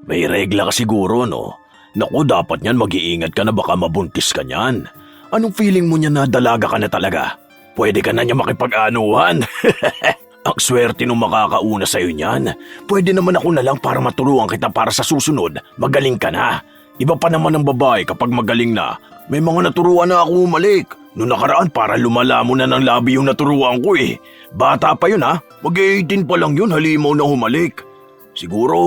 May regla ka siguro, no? Naku, dapat niyan mag-iingat ka na baka mabuntis ka niyan. Anong feeling mo niya na dalaga ka na talaga? Pwede ka na niya makipag-anuhan. Ang swerte nung makakauna sa'yo niyan. Pwede naman ako na lang para maturuan kita para sa susunod, magaling ka na. Iba pa naman ang babae kapag magaling na. May mga naturuan na ako umalik. Noong nakaraan para lumala mo na ng labi yung naturuan ko eh. Bata pa yun ha, mag-18 pa lang yun halimaw na humalik. Siguro,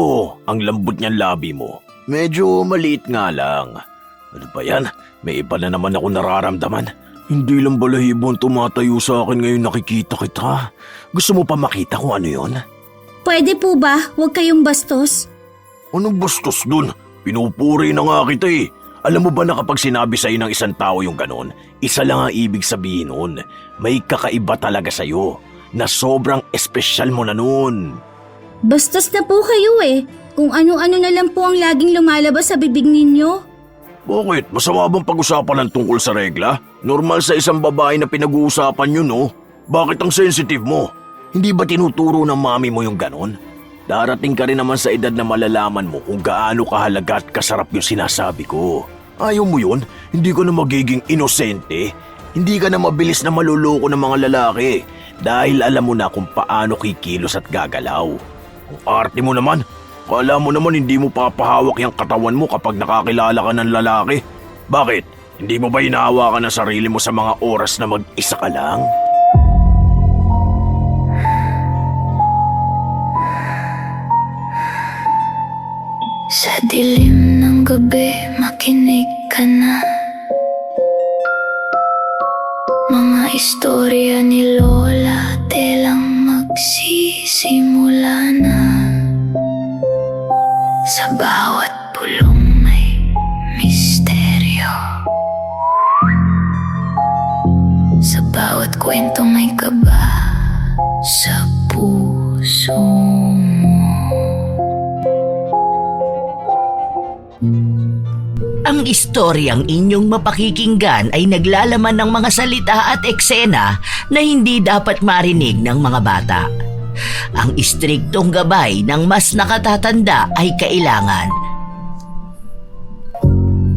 ang lambot niyan labi mo. Medyo maliit nga lang. Ano ba yan? May iba na naman ako nararamdaman. Hindi lang balahibon tumatayo sa akin ngayon nakikita kita. Gusto mo pa makita kung ano yon? Pwede po ba? Huwag kayong bastos. Anong bastos dun? Pinupuri na nga kita eh. Alam mo ba na kapag sinabi sa'yo ng isang tao yung ganon, isa lang ang ibig sabihin nun. May kakaiba talaga sa'yo na sobrang espesyal mo na nun. Bastos na po kayo eh. Kung ano-ano na lang po ang laging lumalabas sa bibig ninyo. Bakit? Masama bang pag-usapan ng tungkol sa regla? Normal sa isang babae na pinag-uusapan yun, no? Bakit ang sensitive mo? Hindi ba tinuturo ng mami mo yung ganon? Darating ka rin naman sa edad na malalaman mo kung gaano kahalaga at kasarap yung sinasabi ko. Ayaw mo yun? Hindi ka na magiging inosente? Hindi ka na mabilis na maluloko ng mga lalaki dahil alam mo na kung paano kikilos at gagalaw. Ang arte mo naman. Kala mo naman hindi mo papahawak yung katawan mo kapag nakakilala ka ng lalaki. Bakit? Hindi mo ba hinahawakan ang sarili mo sa mga oras na mag-isa ka lang? Sa dilim ng gabi, makinig ka na. Mga istorya ni Lola, telang magsisimula na. Sa bawat pulong may misteryo. Sa bawat kwento may kaba sa puso mo. Ang istoryang inyong mapakikinggan ay naglalaman ng mga salita at eksena na hindi dapat marinig ng mga bata. Ang istriktong gabay ng mas nakatatanda ay kailangan.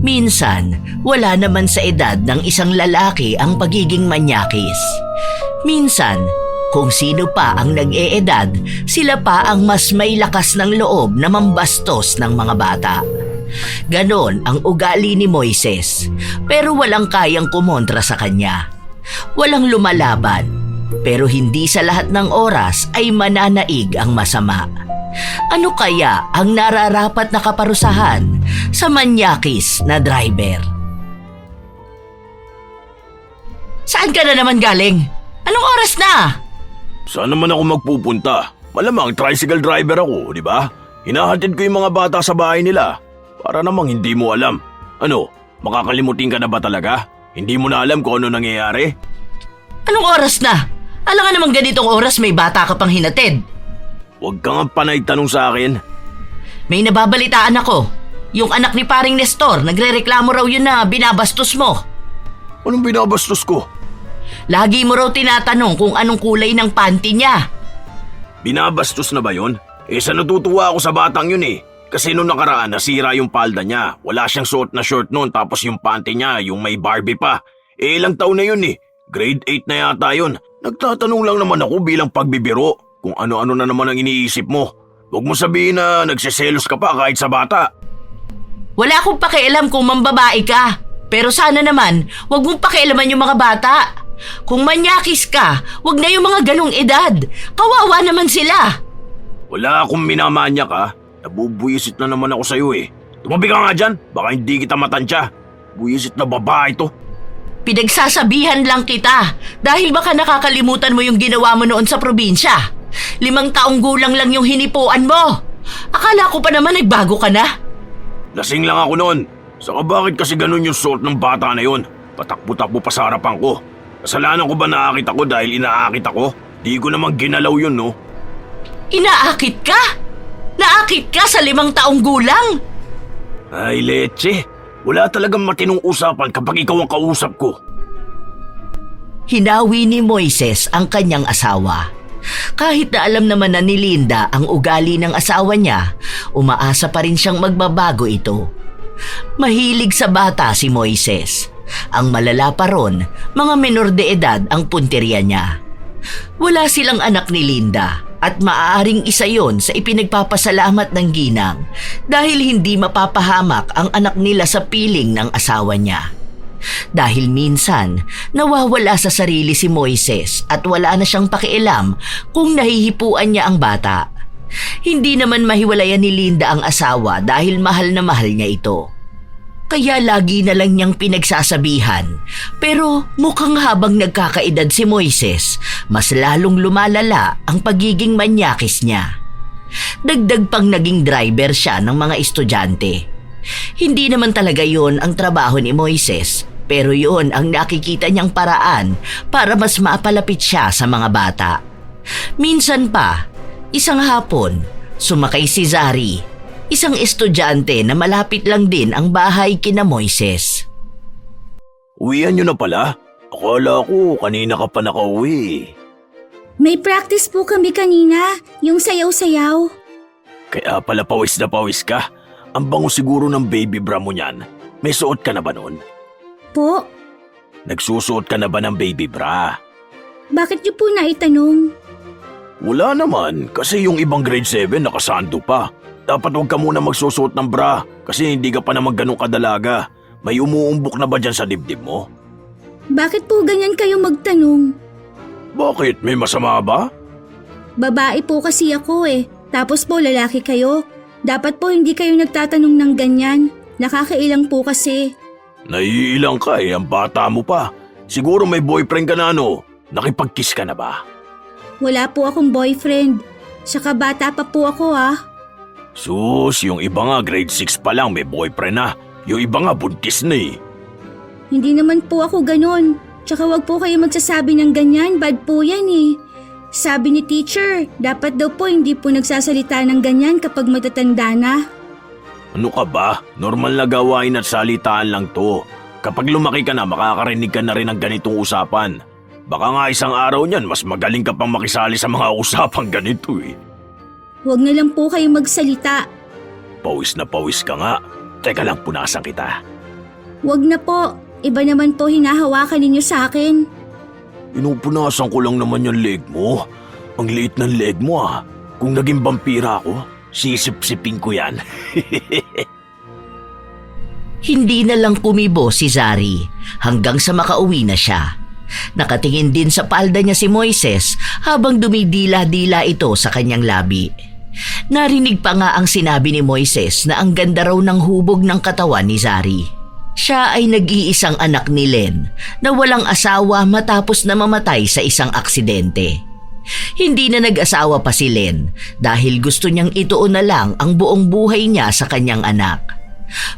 Minsan, wala naman sa edad ng isang lalaki ang pagiging manyakis. Minsan, kung sino pa ang nag-eedad, sila pa ang mas may lakas ng loob na mambastos ng mga bata. Ganon ang ugali ni Moises, pero walang kayang kumontra sa kanya. Walang lumalaban. Pero hindi sa lahat ng oras ay mananaig ang masama. Ano kaya ang nararapat na kaparusahan sa manyakis na driver? Saan ka na naman galing? Anong oras na? Saan naman ako magpupunta? Malamang tricycle driver ako, di ba? Hinahatid ko yung mga bata sa bahay nila. Para namang hindi mo alam. Ano, makakalimutin ka na ba talaga? Hindi mo na alam kung ano nangyayari? Anong oras na? Alam nga namang ganitong oras may bata ka pang hinatid. Huwag ka nga panay tanong sa akin. May nababalitaan ako. Yung anak ni paring Nestor, nagrereklamo raw yun na binabastos mo. Anong binabastos ko? Lagi mo raw tinatanong kung anong kulay ng panty niya. Binabastos na ba yun? Sa natutuwa ako sa batang yun eh. Kasi nung nakaraan nasira yung palda niya. Wala siyang suot na short noon tapos yung panty niya yung may Barbie pa. Ilang taon na yun eh. Grade 8 na yata yun. Nagtatanong lang naman ako bilang pagbibiro kung ano-ano na naman ang iniisip mo. Huwag mo sabihin na nagsiselos ka pa kahit sa bata. Wala akong pakialam kung mambabae ka. Pero sana naman, huwag mong pakialaman yung mga bata. Kung manyakis ka, huwag na yung mga ganong edad. Kawawa naman sila. Wala akong minamanyak ha. Nabubuisit na naman ako sa'yo eh. Tumabi ka nga dyan, baka hindi kita matansya. Buisit na babae to. Pinagsasabihan lang kita dahil baka nakakalimutan mo yung ginawa mo noon sa probinsya. 5 taong gulang lang yung hinipuan mo. Akala ko pa naman nagbago ka na. Lasing lang ako noon. Saka bakit kasi ganun yung suot ng bata na yon? Patakbo-takbo pa sa harapan ko. Kasalanan ko ba naakit ako dahil inaakit ako? Di ko namang ginalaw yun, no? Inaakit ka? Naakit ka sa 5 taong gulang? Ay, leche. Wala talagang matinong usapan kapag ikaw ang kausap ko. Hinawi ni Moises ang kanyang asawa. Kahit na alam naman na ni Linda ang ugali ng asawa niya, umaasa pa rin siyang magbabago ito. Mahilig sa bata si Moises. Ang malala pa ron, mga menor de edad ang punteriya niya. Wala silang anak ni Linda at maaaring isa yon sa ipinagpapasalamat ng ginang dahil hindi mapapahamak ang anak nila sa piling ng asawa niya. Dahil minsan, nawawala sa sarili si Moises at wala na siyang pakialam kung nahihipuan niya ang bata. Hindi naman mahiwalayan ni Linda ang asawa dahil mahal na mahal niya ito. Kaya lagi na lang niyang pinagsasabihan. Pero mukhang habang nagkakaedad si Moises, mas lalong lumalala ang pagiging manyakis niya. Dagdag pang naging driver siya ng mga estudyante. Hindi naman talaga yon ang trabaho ni Moises, pero yon ang nakikita niyang paraan para mas maapalapit siya sa mga bata. Minsan pa, isang hapon, sumakay si Zari, isang estudyante na malapit lang din ang bahay kina Moises. Uwian nyo na pala? Akala ko kanina ka pa nakauwi. May practice po kami kanina, yung sayaw-sayaw. Kaya pala pawis na pawis ka. Ang bango siguro ng baby bra mo niyan. May suot ka na ba nun? Po, Nagsusuot ka na ba ng baby bra? bakit niyo po naitanong? Wala naman, kasi yung ibang grade 7 nakasando pa. Dapat huwag ka muna magsusuot ng bra kasi hindi ka pa naman ganun kadalaga. May umuumbok na ba dyan sa dibdib mo? Bakit po ganyan kayo magtanong? Bakit? May masama ba? Babae po kasi ako eh, tapos po lalaki kayo. Dapat po hindi kayo nagtatanong ng ganyan. Nakakailang po kasi. Naiilang ka ang bata mo pa. Siguro may boyfriend ka na ano? Nakipag-kiss ka na ba? Wala po akong boyfriend. Saka bata pa po ako Sus, yung iba nga grade 6 pa lang may boyfriend na. Yung iba nga buntis na eh. Hindi naman po ako ganon. Tsaka wag po kayo magsasabi ng ganyan, bad po yan eh. Sabi ni teacher, dapat daw po hindi po nagsasalita ng ganyan kapag matatanda na. Ano ka ba? Normal na gawain at salitaan lang to. Kapag lumaki ka na, makakarinig ka na rin ng ganitong usapan. Baka nga isang araw niyan, mas magaling ka pang makisali sa mga usapang ganito eh. Huwag na lang po kayo magsalita. Pawis na pawis ka nga. Teka lang, punasan kita. Huwag na po. Iba naman po hinahawakan ninyo sa akin. Inupunasan ko lang naman yung leg mo. Ang liit ng leg mo ah. Kung naging vampira ako, sisip-sipin ko yan. Hindi na lang kumibo si Zari hanggang sa makauwi na siya. Nakatingin din sa palda niya si Moises habang dumidila-dila ito sa kanyang labi. Narinig pa nga ang sinabi ni Moises na ang ganda raw ng hubog ng katawan ni Zari. Siya ay nag-iisang anak ni Len na walang asawa matapos na mamatay sa isang aksidente. Hindi na nag-asawa pa si Len dahil gusto niyang ituon na lang ang buong buhay niya sa kanyang anak.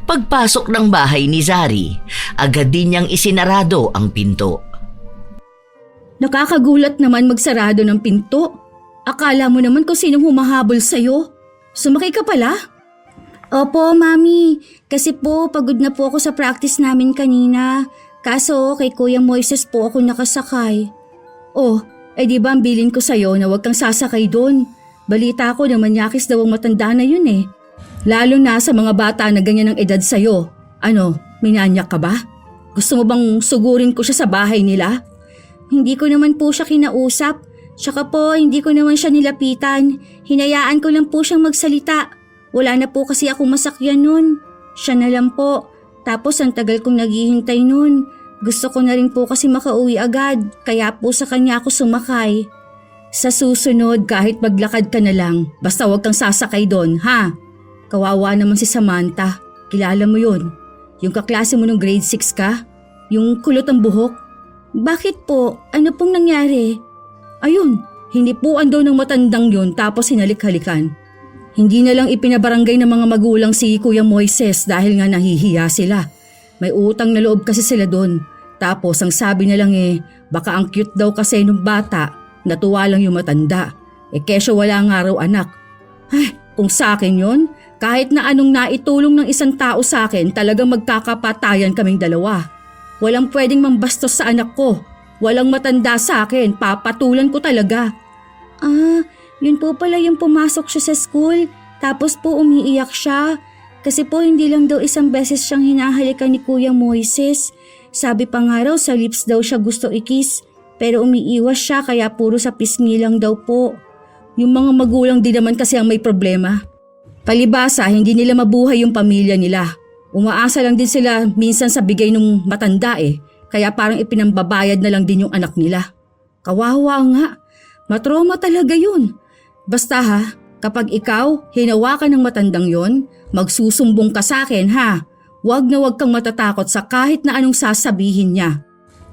Pagpasok ng bahay ni Zari, agad din niyang isinarado ang pinto. Nakakagulat naman magsarado ng pinto. Akala mo naman kung sinong humahabol sa'yo. Sumakay ka pala? Opo, Mami. Kasi po, pagod na po ako sa practice namin kanina. Kaso, kay Kuya Moises po ako nakasakay. Oh, di ba ang bilin ko sa'yo na huwag kang sasakay doon? Balita ko na manyakis daw ang matanda na yun eh. Lalo na sa mga bata na ganyan ang edad sa'yo. Ano, minanyak ka ba? Gusto mo bang sugurin ko siya sa bahay nila? Hindi ko naman po siya kinausap. Tsaka po, hindi ko naman siya nilapitan. Hinayaan ko lang po siyang magsalita. Wala na po kasi akong masakyan nun. Siya na lang po. Tapos ang tagal kong naghihintay nun. Gusto ko na rin po kasi makauwi agad. Kaya po sa kanya ako sumakay. Sa susunod, kahit maglakad ka na lang, basta huwag kang sasakay doon, ha? Kawawa naman si Samantha. Kilala mo yun? Yung kaklase mo nung grade 6 ka? Yung kulot ang buhok? Bakit po? Ano pong nangyari? Ayun, hinipuan daw ng matandang yun tapos hinalik-halikan. Hindi na lang ipinabarangay ng mga magulang si Kuya Moises dahil nga nahihiya sila. May utang na loob kasi sila doon. Tapos ang sabi na lang baka ang cute daw kasi nung bata, natuwa lang yung matanda. Kesyo wala nga raw anak. Ay, kung sa akin yun, kahit na anong naitulong ng isang tao sa akin, talagang magkakapatayan kaming dalawa. Walang pwedeng mambastos sa anak ko. Walang matanda sa akin, papatulan ko talaga. Yun po pala yung pumasok siya sa school. Tapos po umiiyak siya. Kasi po hindi lang daw isang beses siyang hinahalikan ni Kuya Moises. Sabi pa nga raw sa lips daw siya gusto ikis. Pero umiiwas siya kaya puro sa pisngi lang daw po. Yung mga magulang din naman kasi ang may problema. Palibasa, hindi nila mabuhay yung pamilya nila. Umaasa lang din sila minsan sa bigay ng matanda Kaya parang ipinambabayad na lang din yung anak nila. Kawawa nga. Matrauma talaga yun. Basta kapag ikaw hinawakan ng matandang yon, magsusumbong ka sa akin ha. Huwag na huwag kang matatakot sa kahit na anong sasabihin niya.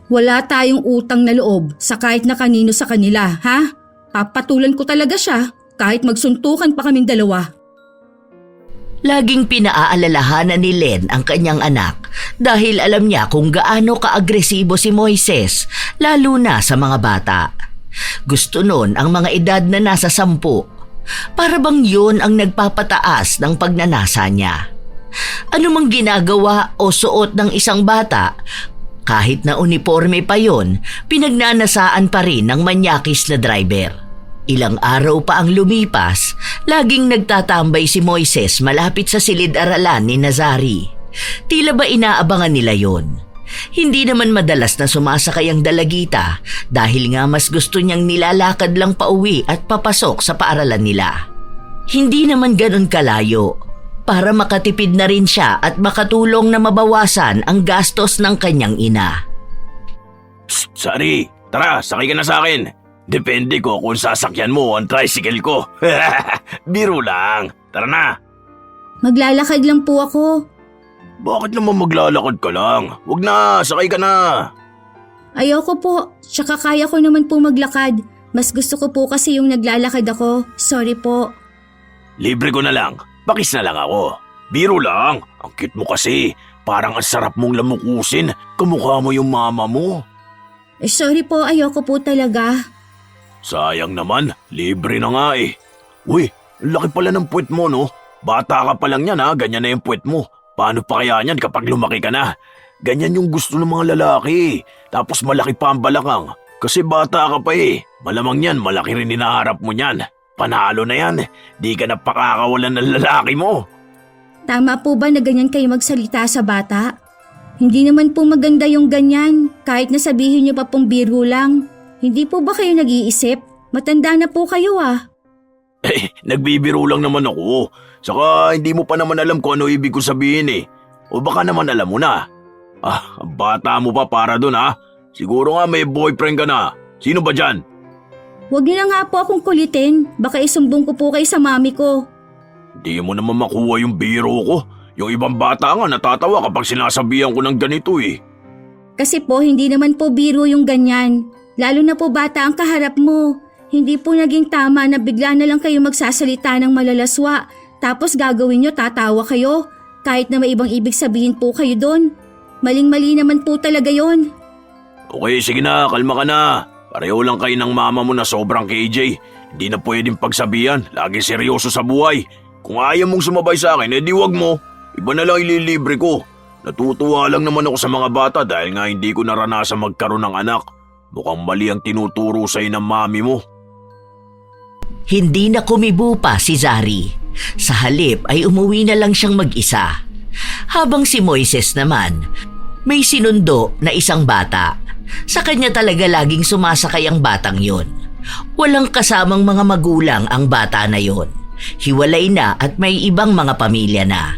Wala tayong utang na loob sa kahit na kanino sa kanila ha. Papatulan ko talaga siya kahit magsuntukan pa kaming dalawa. Laging pinaaalalahanan ni Len ang kanyang anak dahil alam niya kung gaano kaagresibo si Moises, lalo na sa mga bata. Gusto nun ang mga edad na nasa 10. Para bang yun ang nagpapataas ng pagnanasa niya. Ano mang ginagawa o suot ng isang bata, kahit na uniforme pa yon, pinagnanasaan pa rin ng manyakis na driver. Ilang araw pa ang lumipas, laging nagtatambay si Moises malapit sa silid-aralan ni Nazari. Tila ba inaabangan nila yon? Hindi naman madalas na sumasakay ang dalagita dahil nga mas gusto niyang nilalakad lang pauwi at papasok sa paaralan nila. Hindi naman ganun kalayo para makatipid na rin siya at makatulong na mabawasan ang gastos ng kanyang ina. Psst, Sari, tara, sakay ka na sa akin. Depende ko kung sasakyan mo ang tricycle ko. Biro lang. Tara na. Maglalakad lang po ako. Bakit naman maglalakad ka lang? Huwag na, sakay ka na. Ayoko po. Tsaka kaya ko naman po maglakad. Mas gusto ko po kasi yung naglalakad ako. Sorry po. Libre ko na lang. Pakis na lang ako. Biro lang. Ang cute mo kasi. Parang ang sarap mong lamukusin. Kamukha mo yung mama mo. Sorry po, ayoko po talaga. Sayang naman, libre na nga Uy, laki pala ng puwet mo no? Bata ka pa lang yan ganyan na yung puwet mo. Paano pa kaya yan kapag lumaki ka na? Ganyan yung gusto ng mga lalaki. Tapos malaki pa ang balakang. Kasi bata ka pa Malamang yan, malaki rin hinaharap mo niyan. Panalo na yan. Di ka na pakakawalan ng lalaki mo. Tama po ba na ganyan kayo magsalita sa bata? Hindi naman po maganda yung ganyan. Kahit na sabihin niyo pa pong biro lang. Hindi po ba kayo nag-iisip? Matanda na po kayo Nagbibiro lang naman ako. Saka hindi mo pa naman alam kung ano ibig ko sabihin O baka naman alam mo na. Bata mo pa para dun Siguro nga may boyfriend ka na. Sino ba dyan? Huwag niyo na nga po akong kulitin. Baka isumbong ko po kayo sa mami ko. Di mo naman makuha yung biro ko. Yung ibang bata nga natatawa kapag sinasabihan ko ng ganito Kasi po hindi naman po biro yung ganyan. Lalo na po bata ang kaharap mo. Hindi po naging tama na bigla na lang kayo magsasalita ng malalaswa. Tapos gagawin nyo tatawa kayo. Kahit na may ibang ibig sabihin po kayo doon. Maling-mali naman po talaga yon. Okay, sige na, kalma ka na. Pareho lang kayo ng mama mo na sobrang KJ. Hindi na pwedeng pagsabihan. Lagi seryoso sa buhay. Kung ayaw mong sumabay sa akin, edi wag mo. Iba na lang ililibre ko. Natutuwa lang naman ako sa mga bata dahil nga hindi ko naranasan magkaroon ng anak. Mukhang mali ang tinuturo sa'yo ng mami mo. Hindi na kumibo pa si Zari. Sa halip ay umuwi na lang siyang mag-isa. Habang si Moises naman, may sinundo na isang bata. Sa kanya talaga laging sumasakay ang batang yon. Walang kasamang mga magulang ang bata na yon. Hiwalay na at may ibang mga pamilya na.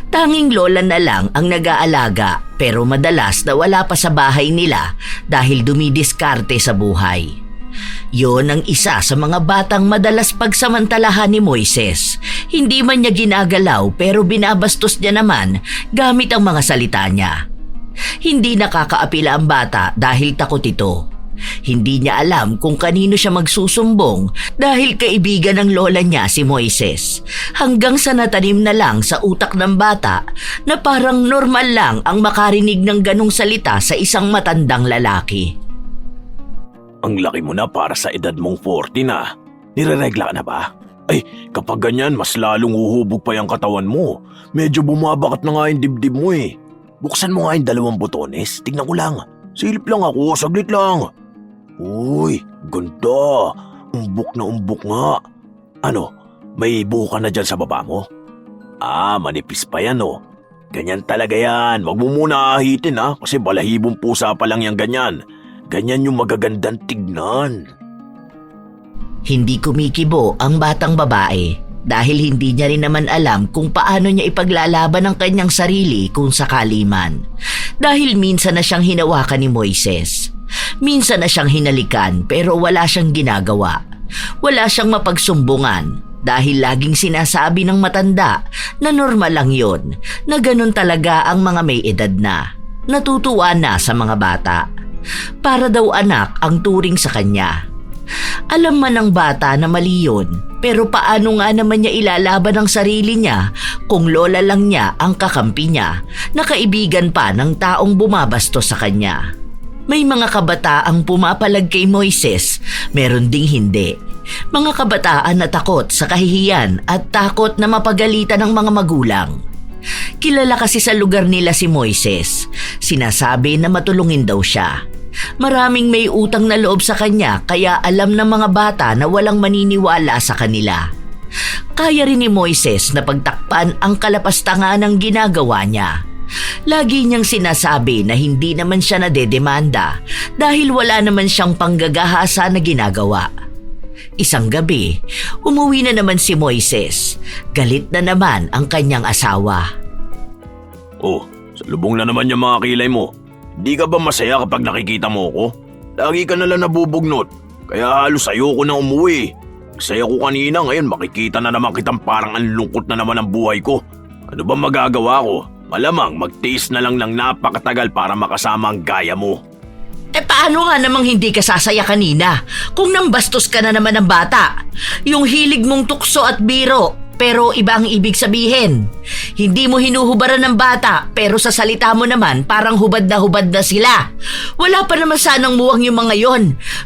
Tanging lola na lang ang nag-aalaga pero madalas na wala pa sa bahay nila dahil dumidiskarte sa buhay. Yon ang isa sa mga batang madalas pagsamantalahan ni Moises. Hindi man niya ginagalaw pero binabastos niya naman gamit ang mga salita niya. Hindi nakakaapila ang bata dahil takot ito. Hindi niya alam kung kanino siya magsusumbong dahil kaibigan ng lola niya si Moises. Hanggang sa natanim na lang sa utak ng bata na parang normal lang ang makarinig ng ganong salita sa isang matandang lalaki. Ang laki mo na para sa edad mong 40 na. Nireregla ka na ba? Ay, kapag ganyan, mas lalong uhubog pa yung katawan mo. Medyo bumabakat na nga yung dibdib mo Buksan mo nga yung 2 butones. Tignan ko lang. Silip lang ako, saglit lang. Uy, ganda. umbok na umbok nga. Ano, may buho ka na dyan sa baba mo? Manipis pa yan oh. Ganyan talaga yan. Wag mo muna ahitin kasi balahibong pusa pa lang yan ganyan. Ganyan yung magagandang tignan. Hindi kumikibo ang batang babae dahil hindi niya rin naman alam kung paano niya ipaglalaban ang kanyang sarili kung sakali man. Dahil minsan na siyang hinawakan ni Moises. Minsan na siyang hinalikan pero wala siyang ginagawa. Wala siyang mapagsumbungan dahil laging sinasabi ng matanda na normal lang yon, na ganun talaga ang mga may edad na. Natutuwa na sa mga bata. Para daw anak ang turing sa kanya. Alam man ng bata na mali yun, pero paano nga naman niya ilalaban ang sarili niya kung lola lang niya ang kakampi niya na kaibigan pa ng taong bumabasto sa kanya. May mga kabataang pumapalag kay Moises, meron ding hindi. Mga kabataan na takot sa kahihiyan at takot na mapagalitan ng mga magulang. Kilala kasi sa lugar nila si Moises. Sinasabi na matulungin daw siya. Maraming may utang na loob sa kanya kaya alam ng mga bata na walang maniniwala sa kanila. Kaya rin ni Moises na pagtakpan ang kalapastangan ng ginagawa niya. Lagi niyang sinasabi na hindi naman siya nadedemanda dahil wala naman siyang panggagahasa na ginagawa. Isang gabi, umuwi na naman si Moises. Galit na naman ang kanyang asawa. Salubong na naman yung mga kilay mo. Di ka ba masaya kapag nakikita mo ko? Lagi ka nalang nabubugnot, kaya halos ayoko na umuwi. Saya ko kanina, ngayon makikita na naman kitang parang ang lungkot na naman ang buhay ko. Ano ba magagawa ko? Malamang magtiis na lang ng napakatagal para makasama ang gaya mo. Paano nga namang hindi ka sasaya kanina kung nambastos ka na naman ng bata? Yung hilig mong tukso at biro, pero iba ang ibig sabihin. Hindi mo hinuhubaran ng bata, pero sa salita mo naman parang hubad na sila. Wala pa naman sanang muwang yung mga yon.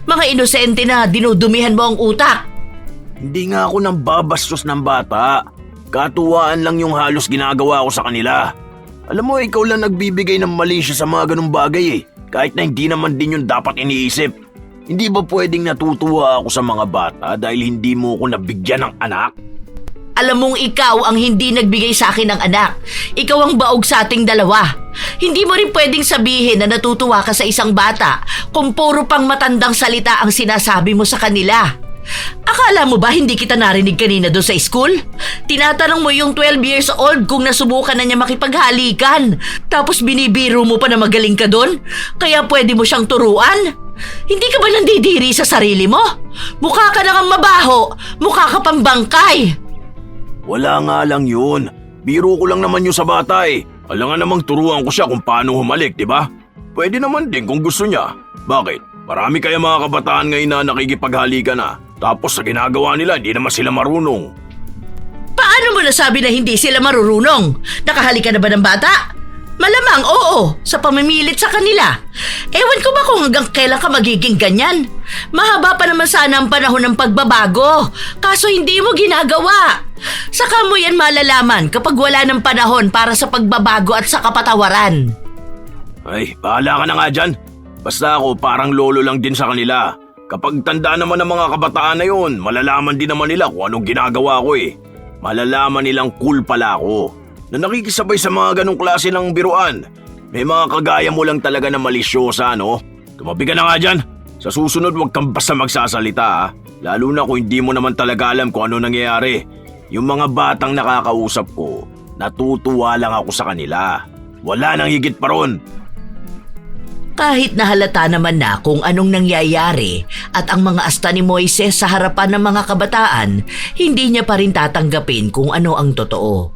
Mga inosente na dinudumihan mo ang utak. Hindi nga ako nang babastos ng bata. Katuwaan lang yung halos ginagawa ko sa kanila. Alam mo, ikaw lang nagbibigay ng mali siya sa mga ganung bagay kahit na hindi naman din yun dapat iniisip. Hindi ba pwedeng natutuwa ako sa mga bata dahil hindi mo ko nabigyan ng anak? Alam mong ikaw ang hindi nagbigay sa akin ng anak. Ikaw ang baog sa ating dalawa. Hindi mo rin pwedeng sabihin na natutuwa ka sa isang bata kung puro pang matandang salita ang sinasabi mo sa kanila. Akala mo ba hindi kita narinig kanina doon sa school? Tinatanong mo yung 12 years old kung nasubukan na niya makipaghalikan. Tapos binibiro mo pa na magaling ka doon? Kaya pwede mo siyang turuan? Hindi ka ba nandidiri sa sarili mo? Mukha ka na kang mabaho. Mukha ka pang bangkay. Wala nga lang yun. Biro ko lang naman yun sa bata Alangan namang turuan ko siya kung paano humalik, di ba? Pwede naman din kung gusto niya. Bakit? Marami kaya mga kabataan ngayon na nakikipaghalikan na. Tapos sa ginagawa nila, hindi naman sila marunong. Paano mo nasabi na hindi sila marurunong? Nakahalikan na ba ng bata? Malamang oo, sa pamimilit sa kanila. Ewan ko ba kung hanggang kailan ka magiging ganyan? Mahaba pa naman sana ang panahon ng pagbabago, kaso hindi mo ginagawa. Saka mo yan malalaman kapag wala ng panahon para sa pagbabago at sa kapatawaran. Ay, bahala ka na nga dyan. Basta ako parang lolo lang din sa kanila. Kapag tanda naman ng mga kabataan na yun, malalaman din naman nila kung anong ginagawa ko Malalaman nilang cool pala ako. Na nakikisabay sa mga ganong klase ng biruan. May mga kagaya mo lang talaga na malisyosa, no? Tumabi ka na nga dyan. Sa susunod, huwag kang basta magsasalita, Lalo na kung hindi mo naman talaga alam kung ano nangyayari. Yung mga batang nakakausap ko, natutuwa lang ako sa kanila. Wala nang higit pa ron. Kahit nahalata naman na kung anong nangyayari at ang mga asta ni Moises sa harapan ng mga kabataan, hindi niya pa rin tatanggapin kung ano ang totoo.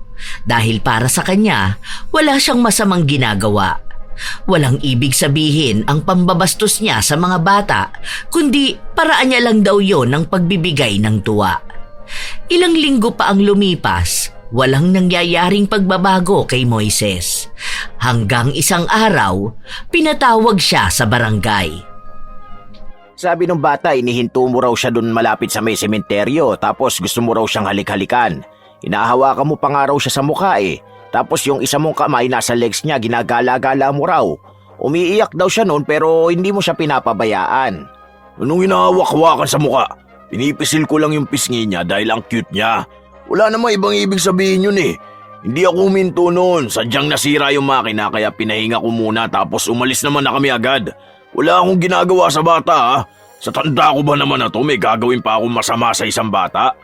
Dahil para sa kanya, wala siyang masamang ginagawa. Walang ibig sabihin ang pambabastos niya sa mga bata, kundi paraan niya lang daw yon ng pagbibigay ng tuwa. Ilang linggo pa ang lumipas, walang nangyayaring pagbabago kay Moises. Hanggang isang araw, pinatawag siya sa barangay. Sabi ng bata, inihinto mo raw siya dun malapit sa may sementeryo tapos gusto mo raw siyang halik-halikan. Inahawakan mo pa nga raw siya sa mukha Tapos yung isa mong kamay nasa legs niya, ginagala-gala mo raw. Umiiyak daw siya noon pero hindi mo siya pinapabayaan. Anong hinahawak-hawakan sa mukha? Pinipisil ko lang yung pisngi niya dahil ang cute niya. Wala namang ibang ibig sabihin yun eh. Hindi ako huminto noon. Sadyang nasira yung makina kaya pinahinga ko muna tapos umalis naman na kami agad. Wala akong ginagawa sa bata ha. Sa tanda ko ba naman na to may gagawin pa akong masama sa isang bata?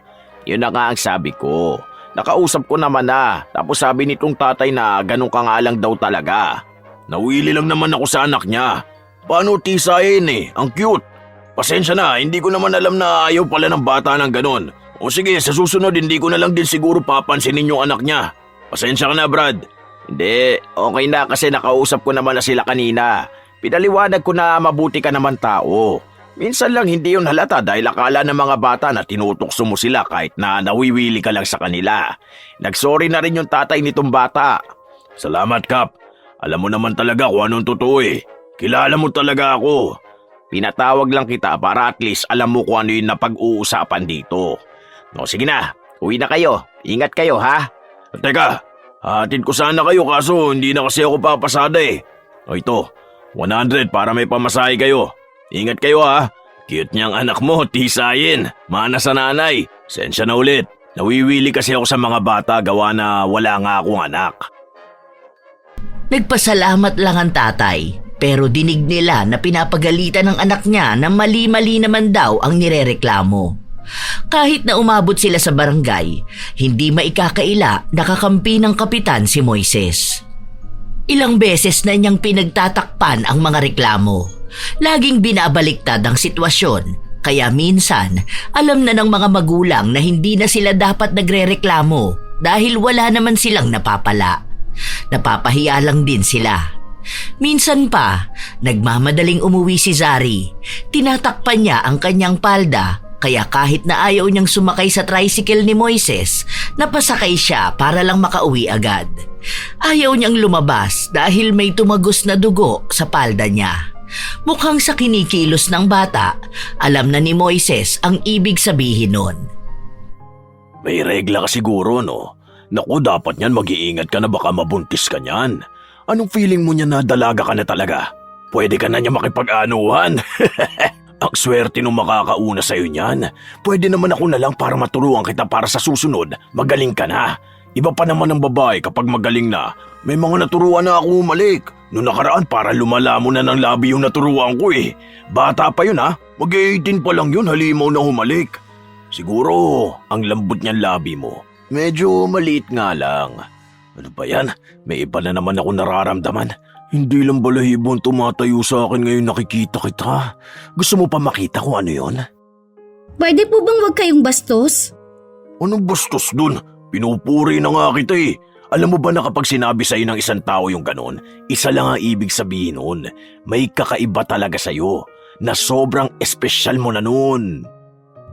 Yun na nga ang sabi ko. Nakausap ko naman na. Tapos sabi nitong tatay na ganun ka nga lang daw talaga. Nawili lang naman ako sa anak niya. Paano tisahin eh? Ang cute. Pasensya na, hindi ko naman alam na ayaw pala ng bata ng ganon. O sige, sa susunod hindi ko na lang din siguro papansinin yung anak niya. Pasensya ka na, Brad. Hindi, okay na kasi nakausap ko naman na sila kanina. Pinaliwanag ko na mabuti ka naman tao. Minsan lang hindi yun halata dahil akala ng mga bata na tinutokso mo sila kahit na nawiwili ka lang sa kanila. Nagsorry na rin yung tatay nitong bata. Salamat, Kap. Alam mo naman talaga kung anong totoo eh. Kilala mo talaga ako. Pinatawag lang kita para at least alam mo kung ano yung napag-uusapan dito. No, sige na, uwi na kayo. Ingat kayo ha. Teka, hatid ko sana kayo kaso hindi na kasi ako papasada eh. O ito, 100 para may pamasahe kayo. Ingat kayo ha. Cute niyang anak mo, tisayin. Mana sa nanay. Sensya na ulit. Nawiwili kasi ako sa mga bata gawa na wala nga akong anak. Nagpasalamat lang ang tatay, pero dinig nila na pinapagalitan ng anak niya na mali-mali naman daw ang nirereklamo. Kahit na umabot sila sa barangay, hindi maikakaila nakakampi ng kapitan si Moises. Ilang beses na niyang pinagtatakpan ang mga reklamo. Laging binabaliktad ang sitwasyon, kaya minsan alam na ng mga magulang na hindi na sila dapat nagrereklamo dahil wala naman silang napapala. Napapahiya lang din sila. Minsan pa, nagmamadaling umuwi si Zari. Tinatakpan niya ang kanyang palda. Kaya kahit na ayaw niyang sumakay sa tricycle ni Moises, napasakay siya para lang makauwi agad. Ayaw niyang lumabas dahil may tumagos na dugo sa palda niya. Mukhang sa kinikilos ng bata, alam na ni Moises ang ibig sabihin nun. May regla ka siguro no? Naku, dapat niyan mag-iingat ka na baka mabuntis ka niyan. Anong feeling mo niya na dalaga ka na talaga? Pwede ka na niya makipag-anuhan. Ang swerte nung makakauna sa'yo niyan. Pwede naman ako na lang para maturuan kita para sa susunod, magaling ka na. Iba pa naman ang babae kapag magaling na. May mga naturuan na ako umalik. Noong nakaraan para lumala mo na ng labi yung naturuan ko eh. Bata pa yun ha, mag-18 pa lang yun halimaw na humalik. Siguro, ang lambot niyan labi mo. Medyo maliit nga lang. Ano ba yan? May iba na naman ako nararamdaman. Hindi lang balahibong tumatayo sa akin ngayon nakikita kita. Gusto mo pa makita kung ano yon? Pwede po bang wag kayong bastos? Anong bastos dun? Pinupuri na nga kita eh. Alam mo ba na kapag sinabi sa'yo ng isang tao yung ganon, isa lang ang ibig sabihin nun. May kakaiba talaga sa'yo na sobrang espesyal mo na nun.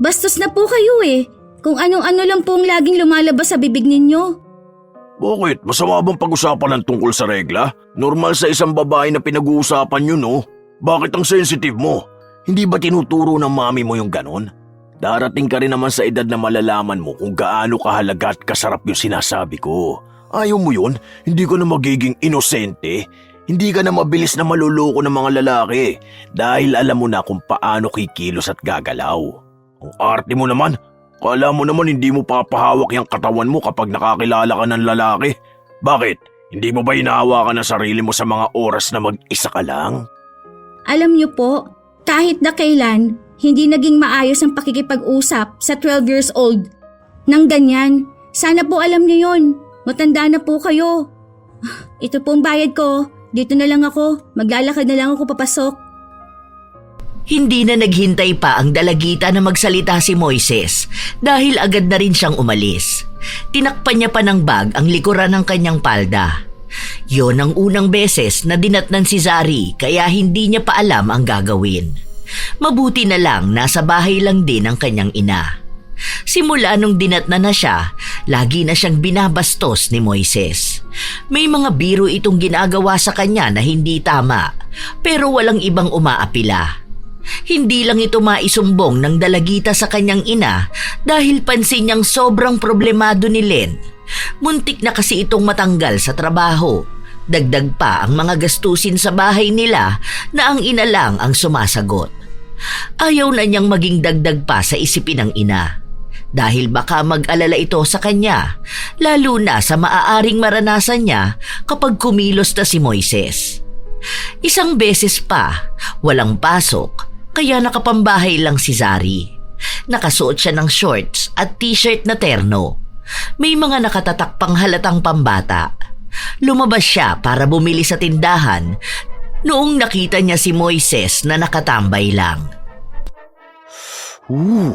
Bastos na po kayo eh. Kung anong-ano lang pong laging lumalabas sa bibig ninyo. Bakit? Masama bang pag-usapan ng tungkol sa regla? Normal sa isang babae na pinag-uusapan yun, no? Bakit ang sensitive mo? Hindi ba tinuturo ng mami mo yung ganon? Darating ka rin naman sa edad na malalaman mo kung gaano kahalaga at kasarap yung sinasabi ko. Ayaw mo yun? Hindi ka na magiging inosente? Hindi ka na mabilis na maluloko ng mga lalaki dahil alam mo na kung paano kikilos at gagalaw. Ang arte mo naman. Kala mo naman hindi mo papahawak yung katawan mo kapag nakakilala ka ng lalaki. Bakit? Hindi mo ba hinahawakan ang sarili mo sa mga oras na mag-isa ka lang? Alam niyo po, kahit na kailan, hindi naging maayos ang pakikipag-usap sa 12 years old. Nang ganyan, sana po alam niyo yon. Matanda na po kayo. Ito po ang bayad ko. Dito na lang ako. Maglalakad na lang ako papasok. Hindi na naghintay pa ang dalagita na magsalita si Moises dahil agad na rin siyang umalis. Tinakpan niya pa ng bag ang likuran ng kanyang palda. Yon ang unang beses na dinatnan si Zari kaya hindi niya pa alam ang gagawin. Mabuti na lang nasa bahay lang din ang kanyang ina. Simula nung dinatnan na siya, lagi na siyang binabastos ni Moises. May mga biro itong ginagawa sa kanya na hindi tama pero walang ibang umaapila. Hindi lang ito maisumbong ng dalagita sa kanyang ina dahil pansin niyang sobrang problemado ni Len. Muntik na kasi itong matanggal sa trabaho. Dagdag pa ang mga gastusin sa bahay nila na ang ina lang ang sumasagot. Ayaw na niyang maging dagdag pa sa isipin ng ina. Dahil baka mag-alala ito sa kanya, lalo na sa maaaring maranasan niya kapag kumilos na si Moises. Isang beses pa, walang pasok, kaya nakapambahay lang si Zari. Nakasuot siya ng shorts at t-shirt na terno. May mga nakatatak pang halatang pambata. Lumabas siya para bumili sa tindahan noong nakita niya si Moises na nakatambay lang.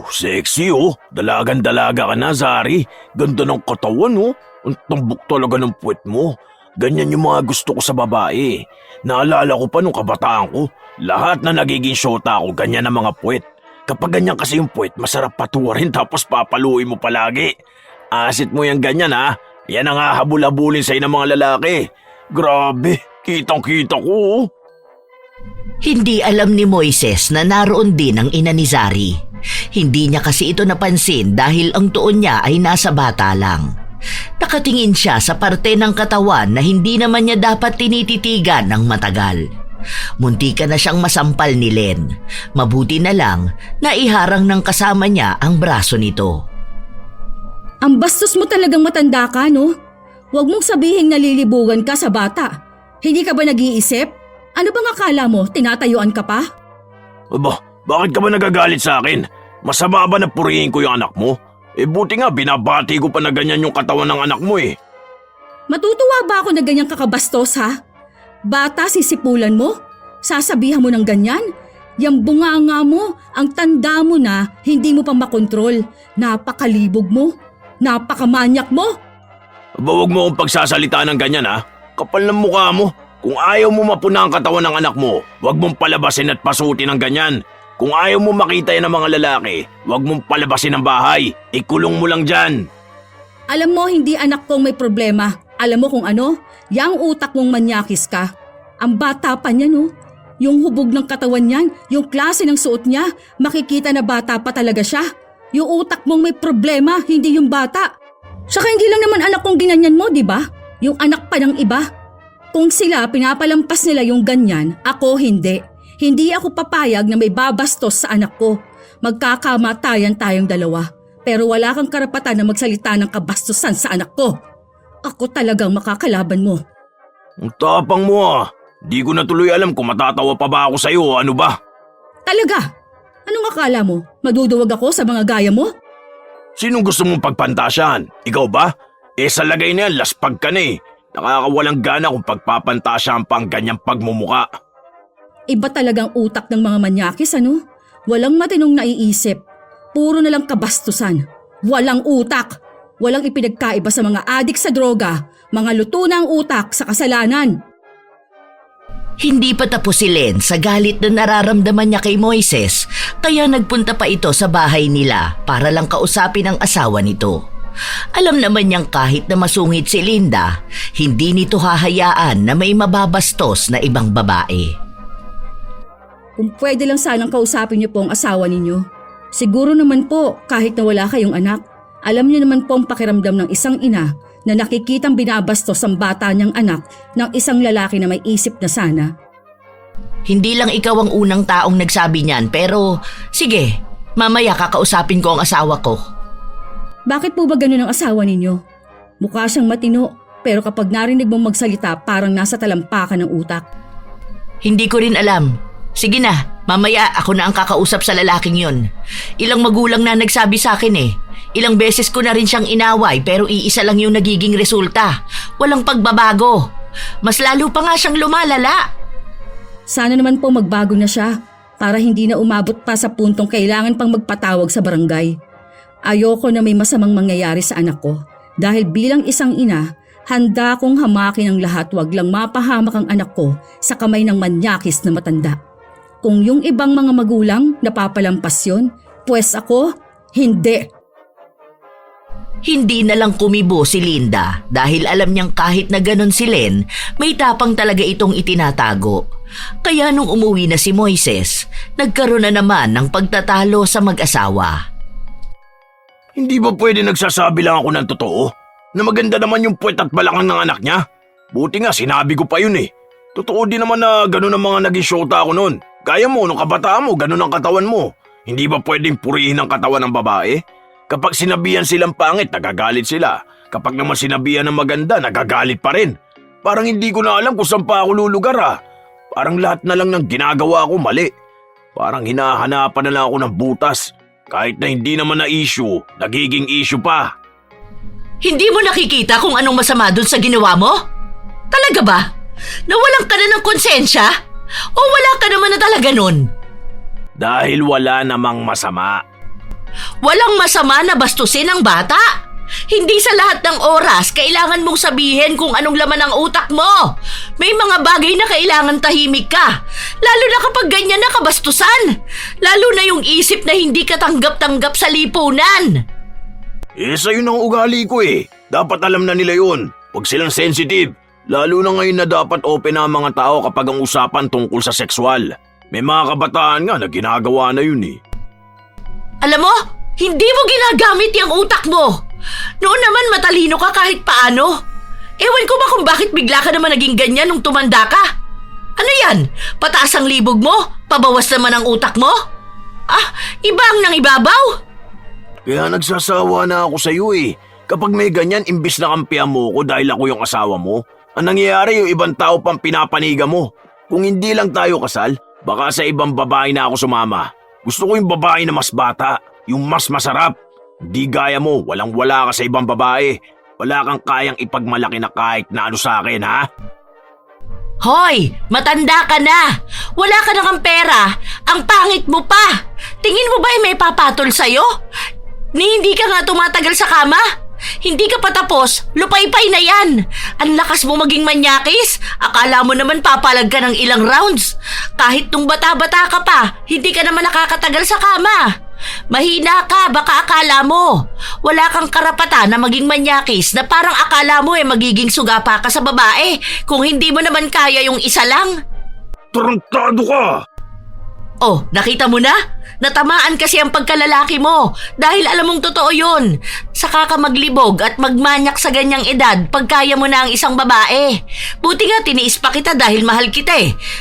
Sexy oh. Dalagan-dalaga ka na, Zari. Ganda ng katawan oh. Ang tambok talaga ng puwet mo. Ganyan yung mga gusto ko sa babae. Naalala ko pa nung kabataan ko. Lahat na nagiging syota ko, ganyan ang mga puwet. Kapag ganyan kasi yung puwet, masarap patuwarin tapos papaluin mo palagi. Asit mo yung ganyan ha. Yan ang hahabol-habulin sa'yo ng mga lalaki. Grabe, kitang-kita ko oh. Hindi alam ni Moises na naroon din ang ina ni Zari. Hindi niya kasi ito napansin dahil ang tuon niya ay nasa bata lang. Nakatingin siya sa parte ng katawan na hindi naman niya dapat tinititigan ng matagal. Muntika na siyang masampal ni Len. Mabuti na lang na iharang ng kasama niya ang braso nito. Ang bastos mo talagang matanda ka, no? Huwag mong sabihing nalilibugan ka sa bata. Hindi ka ba nag-iisip? Ano bang akala mo? Tinatayuan ka pa? Aba, bakit ka ba nagagalit sa akin? Masama ba na purihin ko yung anak mo? Buti nga binabati ko pa na ganyan yung katawan ng anak mo eh. Matutuwa ba ako na ganyang kakabastos, ha? Bata, sisipulan mo? Sasabihan mo ng ganyan? Yang bunganga mo, ang tanda mo na hindi mo pa makontrol. Napakalibog mo. Napakamanyak mo. Aba, huwag mo akong pagsasalita ng ganyan ha. Kapal ng mukha mo. Kung ayaw mo mapuna ang katawan ng anak mo, huwag mong palabasin at pasutin ng ganyan. Kung ayaw mo makita yan ng mga lalaki, huwag mong palabasin ang bahay. Ikulong mo lang dyan. Alam mo, hindi anak kong may problema. Alam mo kung ano? Yang utak mong manyakis ka. Ang bata pa niya, no? Yung hubog ng katawan niyan, yung klase ng suot niya, makikita na bata pa talaga siya. Yung utak mong may problema, hindi yung bata. Saka hindi lang naman anak kong ginanyan mo, di ba? Yung anak pa ng iba. Kung sila pinapalampas nila yung ganyan, ako hindi. Hindi ako papayag na may babastos sa anak ko. Magkakamatayan tayong dalawa. Pero wala kang karapatan na magsalita ng kabastusan sa anak ko. Ako talagang makakalaban mo. Ang tapang mo ah. Di ko na tuloy alam kung matatawa pa ba ako sa'yo o ano ba. Talaga? Anong akala mo? Maduduwag ako sa mga gaya mo? Sinong gusto mong pagpantasyahan? Ikaw ba? Sa lagay na yan, laspag ka na eh. Nakakawalang gana kung pagpapantasyahan pa ang ganyang pagmumuka. Iba talagang utak ng mga manyakis, ano? Walang matinong naiisip. Puro na lang kabastusan. Walang utak. Walang ipinagkaiba sa mga adik sa droga. Mga luto na ang utak sa kasalanan. Hindi pa tapos si Len sa galit na nararamdaman niya kay Moises, kaya nagpunta pa ito sa bahay nila para lang kausapin ang asawa nito. Alam naman niyang kahit na masungit si Linda, hindi nito hahayaan na may mababastos na ibang babae. Kung pwede lang sanang kausapin niyo po ang asawa ninyo. Siguro naman po kahit na wala kayong anak, alam niyo naman po ang pakiramdam ng isang ina na nakikitang binabastos ang bata niyang anak ng isang lalaki na may isip na sana. Hindi lang ikaw ang unang taong nagsabi niyan, pero sige, mamaya kakausapin ko ang asawa ko. Bakit po ba ganun ang asawa ninyo? Mukha siyang matino, pero kapag narinig mong magsalita parang nasa talampakan ng utak. Hindi ko rin alam. Sige na, mamaya ako na ang kakausap sa lalaking yun. Ilang magulang na nagsabi sa akin eh. Ilang beses ko na rin siyang inaway pero iisa lang yung nagiging resulta. Walang pagbabago. Mas lalo pa nga siyang lumalala. Sana naman po magbago na siya para hindi na umabot pa sa puntong kailangan pang magpatawag sa barangay. Ayoko na may masamang mangyayari sa anak ko dahil bilang isang ina, handa kong hamakin ang lahat, wag lang mapahamak ang anak ko sa kamay ng manyakis na matanda. Kung yung ibang mga magulang napapalampas yun, pues ako, hindi. Hindi na lang kumibo si Linda dahil alam niyang kahit na ganon si Len, may tapang talaga itong itinatago. Kaya nung umuwi na si Moises, nagkaroon na naman ng pagtatalo sa mag-asawa. Hindi ba pwede nagsasabi lang ako ng totoo? Na maganda naman yung puwet at balakang ng anak niya? Buti nga sinabi ko pa yun eh. Totoo din naman na gano'n ang mga naging syota ako noon. Gaya mo, nung kabataan mo, ganun ang katawan mo. Hindi ba pwedeng purihin ang katawan ng babae? Kapag sinabihan silang pangit, nagagalit sila. Kapag naman sinabihan ng maganda, nagagalit pa rin. Parang hindi ko na alam kung saan pa ako lulugar Parang lahat na lang ng ginagawa ko mali. Parang hinahanapan na lang ako ng butas. Kahit na hindi naman na issue, nagiging issue pa. Hindi mo nakikita kung anong masama dun sa ginawa mo? Talaga ba? Nawalan ka na ng konsensya? O wala ka naman na talaga nun? Dahil wala namang masama. Walang masama na bastusin ang bata. Hindi sa lahat ng oras kailangan mong sabihin kung anong laman ang utak mo. May mga bagay na kailangan tahimik ka. Lalo na kapag ganyan na kabastusan. Lalo na yung isip na hindi ka tanggap-tanggap sa lipunan. Sa'yo ng ugali ko Dapat alam na nila yun. Huwag silang sensitive. Lalo na ngayon na dapat open na ang mga tao kapag ang usapan tungkol sa sexual. May mga kabataan nga na ginagawa na yun Alam mo, hindi mo ginagamit yung utak mo. Noon naman matalino ka kahit paano. Ewan ko ba kung bakit bigla ka naman naging ganyan nung tumanda ka? Ano yan? Pataas ang libog mo? Pabawas naman ang utak mo? Iba ang nangibabaw? Kaya nagsasawa na ako sa'yo Kapag may ganyan, imbis na kampihan mo ko dahil ako yung asawa mo, ang nangyayari yung ibang tao pang pinapaniga mo. Kung hindi lang tayo kasal, baka sa ibang babae na ako sumama. Gusto ko yung babae na mas bata, yung mas masarap. Di gaya mo, walang-wala ka sa ibang babae. Wala kang kayang ipagmalaki na kahit na ano sa akin, ha? Hoy, matanda ka na. Wala ka na kang pera. Ang pangit mo pa. Tingin mo ba may papatol sa'yo? Ni hindi ka nga tumatagal sa kama? Hindi ka pa tapos, lupay-pay na yan. Ang lakas mo maging manyakis. Akala mo naman papalag ka ng ilang rounds. Kahit nung bata-bata ka pa, hindi ka naman nakakatagal sa kama. Mahina ka, baka akala mo. Wala kang karapatan na maging manyakis na parang akala mo magiging sugapa ka sa babae kung hindi mo naman kaya yung isa lang. Tarantado ka! Oh, nakita mo na? Natamaan kasi ang pagkalalaki mo dahil alam mong totoo yun. Saka ka maglibog at magmanyak sa ganyang edad pag kaya mo na ang isang babae. Buti nga tiniis pa kita dahil mahal kita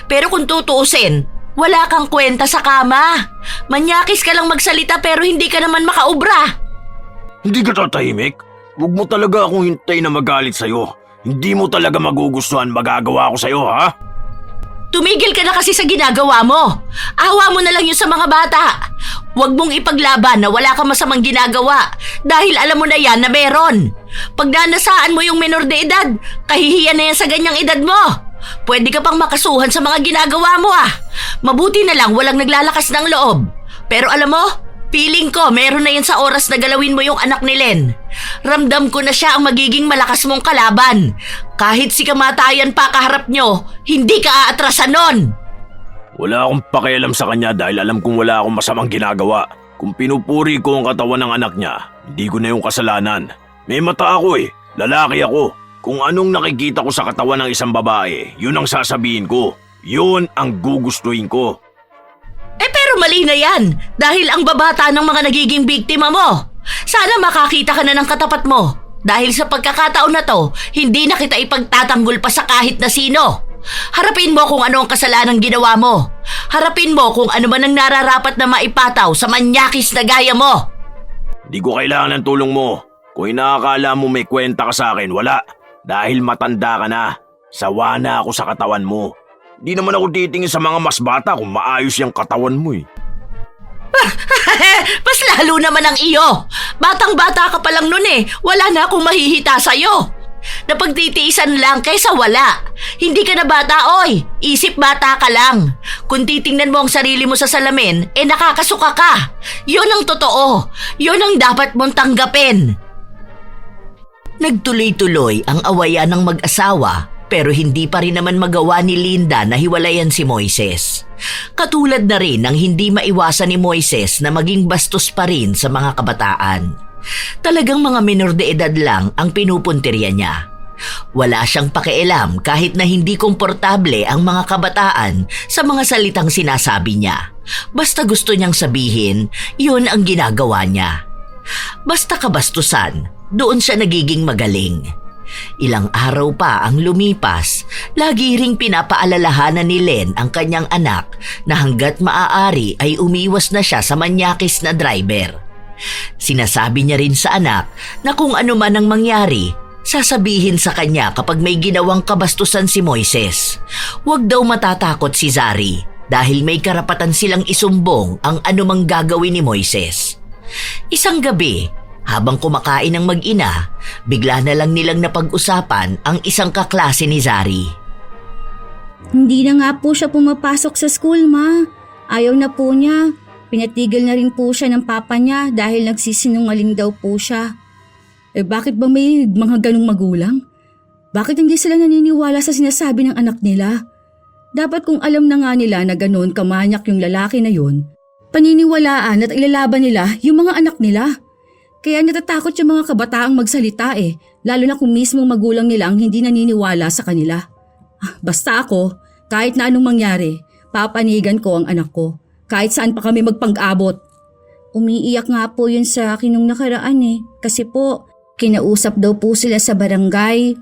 Pero kung tutuusin, wala kang kwenta sa kama. Manyakis ka lang magsalita pero hindi ka naman makaubra. Hindi ka tatahimik? Huwag mo talaga akong hintay na magalit sa'yo. Hindi mo talaga magugustuhan magagawa ko sa'yo, ha? Tumigil ka na kasi sa ginagawa mo. Awa mo na lang yun sa mga bata. Huwag mong ipaglaban na wala kang masamang ginagawa dahil alam mo na yan na meron. Pag nanasaan mo yung menor de edad, kahihiyan na yan sa ganyang edad mo. Pwede ka pang makasuhan sa mga ginagawa mo Mabuti na lang walang naglalakas ng loob. Pero alam mo, feeling ko meron na yan sa oras na galawin mo yung anak ni Len. Ramdam ko na siya ang magiging malakas mong kalaban. Kahit si kamatayan pa kaharap nyo, hindi ka aatrasan nun. Wala akong pakialam sa kanya dahil alam kong wala akong masamang ginagawa. Kung pinupuri ko ang katawan ng anak niya, hindi ko na yung kasalanan. May mata ako lalaki ako. Kung anong nakikita ko sa katawan ng isang babae, yun ang sasabihin ko. Yun ang gugustuhin ko. Pero mali na yan dahil ang babata ng mga nagiging biktima mo. Sana makakita ka na ng katapat mo. Dahil sa pagkakataon na to, hindi na kita ipagtatanggol pa sa kahit na sino. Harapin mo kung ano ang kasalanang ginawa mo. Harapin mo kung ano man ang nararapat na maipataw sa manyakis na gaya mo. Di ko kailangan ng tulong mo. Kung inaakala mo may kwenta ka sa akin, wala. Dahil matanda ka na. Sawa na ako sa katawan mo. Di naman ako titingin sa mga mas bata kung maayos yung katawan mo Mas lalo naman ang iyo. Batang-bata ka pa lang nun Wala na akong mahihita sa'yo. Napagtitiisan lang kaysa wala. Hindi ka na bata, oy. Isip bata ka lang. Kung titingnan mo ang sarili mo sa salamin, nakakasuka ka. Yun ang totoo. Yun ang dapat mong tanggapin. Nagtuloy-tuloy ang awayan ng mag-asawa pero hindi pa rin naman magawa ni Linda na hiwalayan si Moises. Katulad na rin ng hindi maiwasan ni Moises na maging bastos pa rin sa mga kabataan. Talagang mga menor de edad lang ang pinupuntirya niya. Wala siyang pakialam kahit na hindi komportable ang mga kabataan sa mga salitang sinasabi niya. Basta gusto niyang sabihin, yun ang ginagawa niya. Basta kabastusan, doon siya nagiging magaling. Ilang araw pa ang lumipas, lagi ring pinapaalalahanan ni Len ang kanyang anak na hanggat maaari ay umiwas na siya sa manyakis na driver. Sinasabi niya rin sa anak na kung ano man ang mangyari, sasabihin sa kanya kapag may ginawang kabastusan si Moises. Huwag daw matatakot si Zari dahil may karapatan silang isumbong ang anumang gagawin ni Moises. Isang gabi, habang kumakain ng mag-ina, bigla na lang nilang napag-usapan ang isang kaklase ni Zari. Hindi na nga po siya pumapasok sa school, ma. Ayaw na po niya. Pinatigil na rin po siya ng papa niya dahil nagsisinungaling daw po siya. Bakit ba may mga ganong magulang? Bakit hindi sila naniniwala sa sinasabi ng anak nila? Dapat kung alam na nga nila na ganon kamanyak yung lalaki na yun, paniniwalaan at ilalaban nila yung mga anak nila. Kaya natatakot yung mga kabataang magsalita lalo na kung mismong magulang nila ang hindi naniniwala sa kanila. Basta ako, kahit na anong mangyari, papanigan ko ang anak ko, kahit saan pa kami magpang-abot. Umiiyak nga po yun sa akin nung nakaraan kasi po, kinausap daw po sila sa barangay.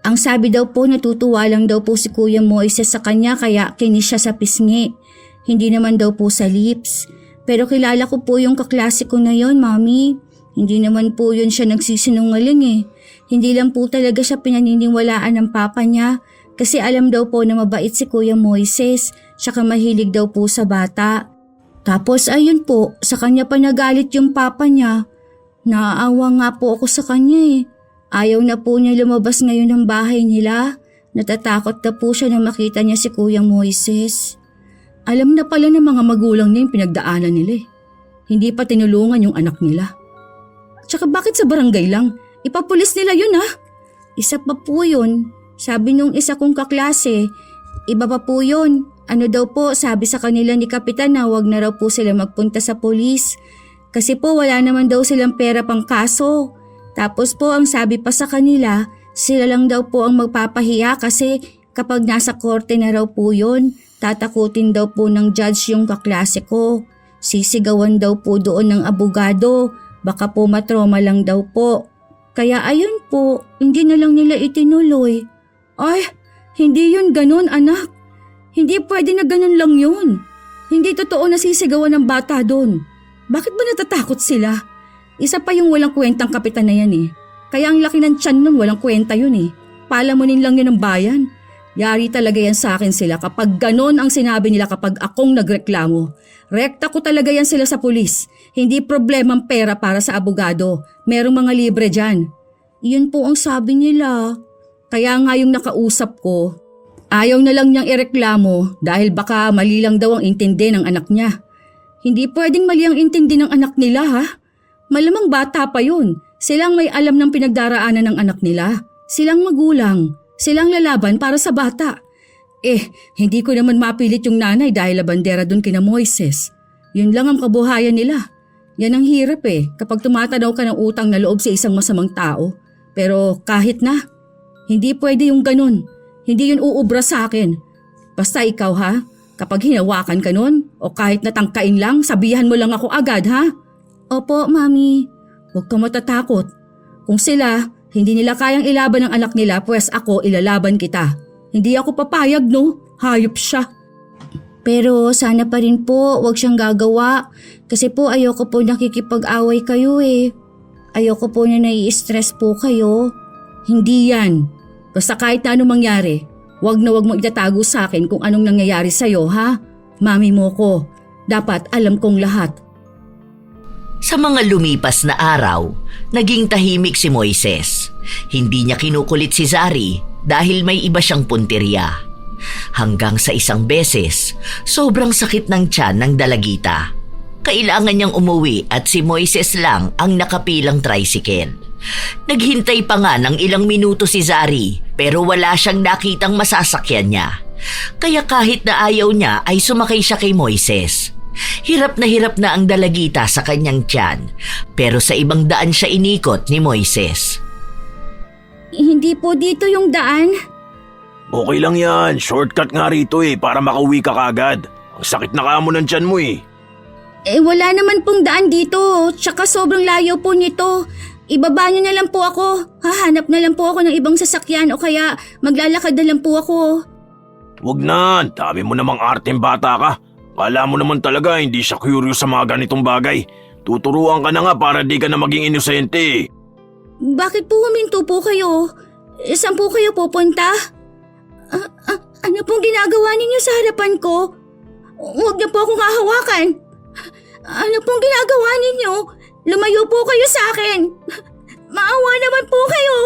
Ang sabi daw po natutuwa lang daw po si Kuya Moises sa kanya kaya kinis siya sa pisngi. Hindi naman daw po sa lips. Pero kilala ko po yung kaklase ko na yon, Mami. Hindi naman po yun siya nagsisinungaling Hindi lang po talaga siya pinaniniwalaan ng papa niya kasi alam daw po na mabait si Kuya Moises, tsaka mahilig daw po sa bata. Tapos ayun po, sa kanya pa nagalit yung papa niya. Naaawa nga po ako sa kanya Ayaw na po niya lumabas ngayon ng bahay nila. Natatakot na po siya na makita niya si Kuya Moises. Alam na pala ng mga magulang niya yung pinagdaanan nila Hindi pa tinulungan yung anak nila. Tsaka bakit sa barangay lang? Ipapulis nila yun Isa pa po yun. Sabi nung isa kong kaklase, iba pa po yun. Ano daw po, sabi sa kanila ni Kapitan na wag na raw po sila magpunta sa polis. Kasi po wala naman daw silang pera pang kaso. Tapos po ang sabi pa sa kanila, sila lang daw po ang magpapahiya kasi kapag nasa korte na raw po yun, tatakutin daw po ng judge yung kaklase ko. Sisigawan daw po doon ng abogado. Baka po matroma lang daw po. Kaya ayun po, hindi na lang nila itinuloy. Ay, hindi yun ganun anak. Hindi pwede na ganun lang yun. Hindi totoo na sisigawan ng bata doon. Bakit ba natatakot sila? Isa pa yung walang kwentang kapitan na yan Kaya ang laki ng tiyan nun walang kwenta yun Palamunin lang yun ng bayan. Yari talaga yan sa akin sila kapag ganon ang sinabi nila kapag akong nagreklamo. Rekta ko talaga yan sila sa pulis. Hindi problemang pera para sa abogado. Merong mga libre dyan. Iyon po ang sabi nila. Kaya nga yung nakausap ko, ayaw na lang niyang ireklamo dahil baka mali lang daw ang intindi ng anak niya. Hindi pwedeng mali ang intindi ng anak nila Malamang bata pa yun. Silang may alam ng pinagdaraanan ng anak nila. Silang magulang. Silang lalaban para sa bata. Hindi ko naman mapilit yung nanay dahil labandera dun kina Moises. Yun lang ang kabuhayan nila. Yan ang hirap kapag tumatanaw ka ng utang na loob sa isang masamang tao. Pero kahit na, hindi pwede yung ganun. Hindi yun uubra sa akin. Basta ikaw kapag hinawakan ka nun o kahit natangkain lang, sabihan mo lang ako agad Opo, Mami. Huwag ka matatakot. Kung sila, hindi nila kayang ilaban ang anak nila, pues ako ilalaban kita. Hindi ako papayag, no? Hayop siya. Pero sana pa rin po, huwag siyang gagawa. Kasi po ayoko po nakikipag-away kayo Ayoko po na nai-stress po kayo. Hindi yan. Basta kahit na anong mangyari, huwag na huwag mo itatago sa akin kung anong nangyayari sa'yo, Mami mo ko. Dapat alam kong lahat. Sa mga lumipas na araw, naging tahimik si Moises. Hindi niya kinukulit si Zari dahil may iba siyang punteriya. Hanggang sa isang beses, sobrang sakit ng tiyan ng dalagita. Kailangan niyang umuwi at si Moises lang ang nakapilang tricycle. Naghintay pa nga ng ilang minuto si Zari pero wala siyang nakitang masasakyan niya. Kaya kahit na ayaw niya ay sumakay siya kay Moises. Hirap na ang dalagita sa kanyang tiyan, pero sa ibang daan siya inikot ni Moises. Hindi po dito yung daan. Okay lang yan, shortcut nga rito para makauwi ka kagad. Ang sakit na kamo ng tiyan mo Wala naman pong daan dito, tsaka sobrang layo po nito. Ibaba niyo na lang po ako. Hahanap na lang po ako ng ibang sasakyan o kaya maglalakad na lang po ako. Wag na, dami mo namang arteng bata ka. Kala mo naman talaga hindi siya curious sa mga ganitong bagay. Tuturuan ka na nga para di ka na maging inosente. Bakit po huminto po kayo? Saan po kayo pupunta? Ano pong ginagawa ninyo sa harapan ko? Huwag niyo po akong hahawakan. Ano pong ginagawa ninyo? Lumayo po kayo sa akin. Maawa naman po kayo.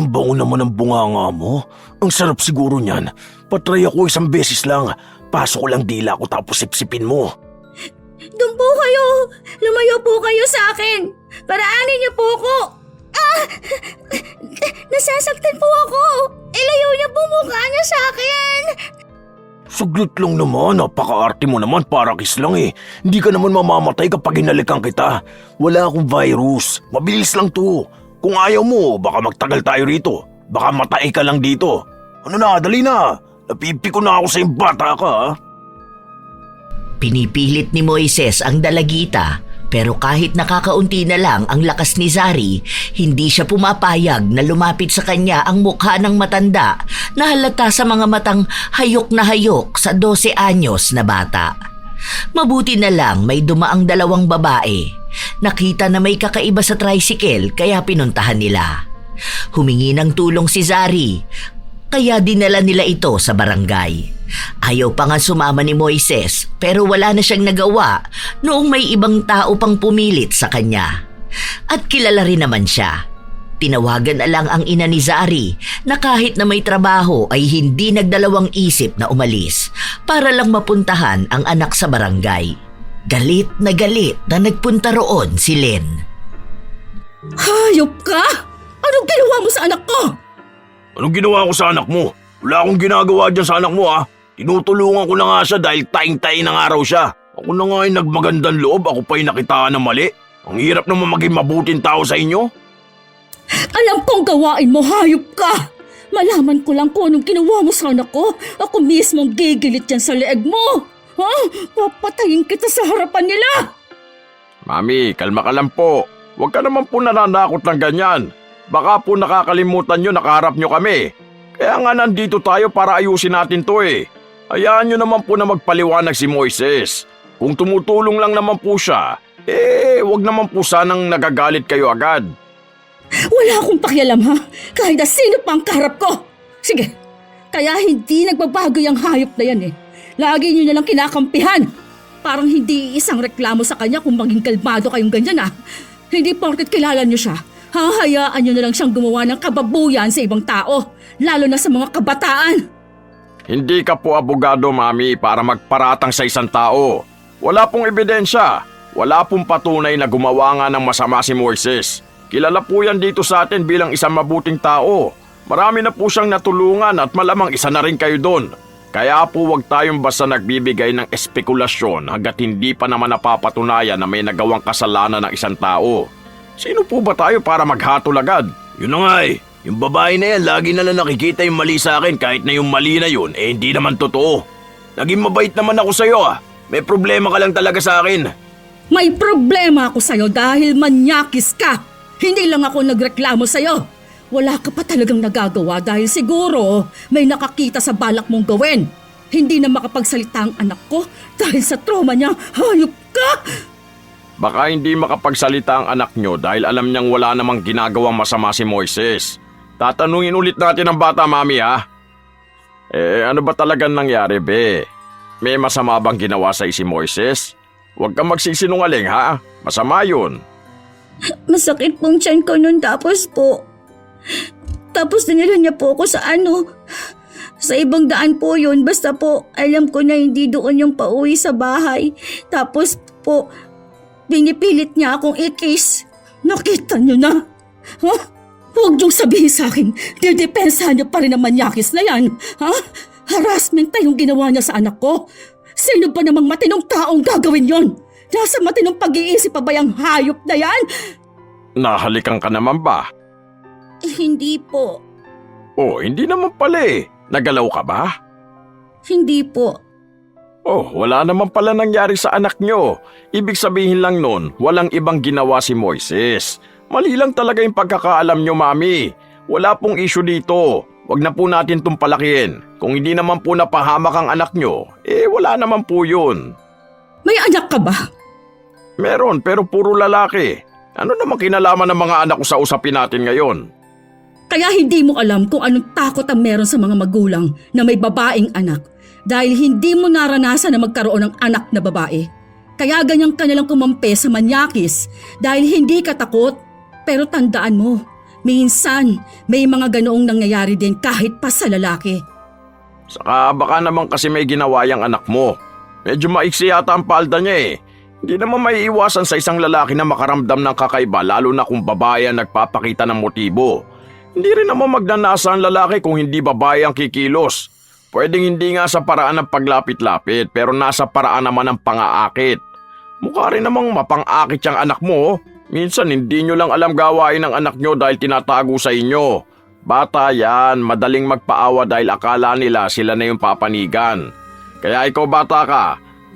Ang bango naman ng bunganga mo. Ang sarap siguro niyan. Patry ako isang beses lang. Pasok ko lang dila ko tapos sipsipin mo. Doon po kayo. Lumayo po kayo sa akin. Paraanin niyo po ako. Nasasaktan po ako. Ilayo niyo po mukha niya sa akin. Saglit lang naman, napaka-arte mo naman, para kiss lang eh. Hindi ka naman mamamatay kapag hinalikan kita. Wala akong virus, mabilis lang to. Kung ayaw mo, baka magtagal tayo rito. Baka matay ka lang dito. Ano na, dali na. Napipiko na ako sa yung bata ka ha. Pinipilit ni Moises ang dalagita, pero kahit nakakaunti na lang ang lakas ni Zari, hindi siya pumapayag na lumapit sa kanya ang mukha ng matanda na halata sa mga matang hayok na hayok sa 12 anyos na bata. Mabuti na lang may dumaang dalawang babae. Nakita na may kakaiba sa tricycle kaya pinuntahan nila. Humingi ng tulong si Zari, kaya dinala nila ito sa barangay. Ayaw pa nga sumama ni Moises pero wala na siyang nagawa noong may ibang tao pang pumilit sa kanya. At kilala rin naman siya. Tinawagan na lang ang ina ni Zari na kahit na may trabaho ay hindi nagdalawang isip na umalis para lang mapuntahan ang anak sa barangay. Galit na nagpunta roon si Len. Hayop ka! Anong ginawa mo sa anak ko? Anong ginawa ko sa anak mo? Wala akong ginagawa dyan sa anak mo ha. Tinutulungan ko na nga siya dahil taing-taing ng araw siya. Ako na nga ay nagmagandang loob, ako pa'y nakitaan ng mali. Ang hirap naman maging mabuting tao sa inyo. Alam kong gawain mo, hayop ka! Malaman ko lang kung anong ginawa mo sa anak ko. Ako mismong gigilit yan sa leeg mo. Ha? Papatayin kita sa harapan nila. Mami, kalma ka lang po. Huwag ka naman po nananakot ng ganyan. Baka po nakakalimutan nyo nakaharap nyo kami. Kaya nga nandito tayo para ayusin natin to eh. Hayaan nyo naman po na magpaliwanag si Moises. Kung tumutulong lang naman po siya, wag naman po sanang nagagalit kayo agad. Wala akong pakialam ha, kahit na sino pa ang kaharap ko. Sige, kaya hindi nagbabago yung hayop na yan eh. Lagi nyo nalang kinakampihan. Parang hindi isang reklamo sa kanya kung maging kalmado kayong ganyan ah. Hindi porket kilala nyo siya, hahayaan nyo na lang siyang gumawa ng kababuyan sa ibang tao, lalo na sa mga kabataan. Hindi ka po abogado, Mami, para magparatang sa isang tao. Wala pong ebidensya. Wala pong patunay na gumawa nga ng masama si Moises. Kilala po yan dito sa atin bilang isang mabuting tao. Marami na po siyang natulungan at malamang isa na rin kayo doon. Kaya po wag tayong basta nagbibigay ng espekulasyon hanggat hindi pa naman napapatunayan na may nagawang kasalanan ng isang tao. Sino po ba tayo para maghatol agad? Yun na nga eh. Yung babae na yan, lagi na lang nakikita yung mali sa akin kahit na yung mali na yun, hindi naman totoo. Naging mabait naman ako sa'yo ah. May problema ka lang talaga sa akin. May problema ako sa'yo dahil manyakis ka. Hindi lang ako nagreklamo sa'yo. Wala ka pa talagang nagagawa dahil siguro may nakakita sa balak mong gawin. Hindi na makapagsalita ang anak ko dahil sa trauma niya. Hayop ka! Baka hindi makapagsalita ang anak nyo dahil alam niyang wala namang ginagawang masama si Moises. Tatanungin ulit natin ang bata, Mami ha? Ano ba talagang nangyari, be? May masama bang ginawa sa si Moises? Huwag kang magsisinungaling ha? Masama yun. Masakit pong tiyan ko nun tapos dinala niya po ako sa ibang daan po yun. Basta po alam ko na hindi doon yung pauwi sa bahay. Tapos po pinipilit niya akong i-kiss. Nakita niyo na? Ha? Huwag niyong sabihin sa akin, didepensahan niyo pa rin ang manyakis na yan. Ha? Harassment na yung ginawa niya sa anak ko. Sino ba namang matinong taong gagawin yon? Nasa matinong pag-iisip pa ba yung hayop na yan? Nahalikan ka naman ba? Hindi po. Oh, hindi naman pala eh. Nagalaw ka ba? Hindi po. Oh, wala naman pala nangyari sa anak nyo. Ibig sabihin lang nun, walang ibang ginawa si Moises. Mali lang talaga yung pagkakaalam nyo, Mami. Wala pong issue dito. Huwag na po natin itong palakihin. Kung hindi naman po napahamak ang anak nyo, wala naman po yun. May anak ka ba? Meron, pero puro lalaki. Ano naman kinalaman ng mga anak ko sa usapin natin ngayon? Kaya hindi mo alam kung anong takot ang meron sa mga magulang na may babaeng anak dahil hindi mo naranasan na magkaroon ng anak na babae. Kaya ganyan ka nalang kumampi sa manyakis dahil hindi ka takot. Pero tandaan mo, minsan may mga ganoong nangyayari din kahit pa sa lalaki. Saka baka naman kasi may ginawa yung anak mo. Medyo maiksi yata ang palda niya eh. Hindi naman may iwasan sa isang lalaki na makaramdam ng kakaiba lalo na kung babae ang nagpapakita ng motibo. Hindi rin naman magnanasa ang lalaki kung hindi babae ang kikilos. Pwedeng hindi nga sa paraan ng paglapit-lapit pero nasa paraan naman ng pang-aakit. Mukha rin namang mapang-akit yung anak mo. Minsan hindi nyo lang alam gawain ng anak nyo dahil tinatago sa inyo. Bata yan, madaling magpaawa dahil akala nila sila na yung papanigan. Kaya ikaw bata ka,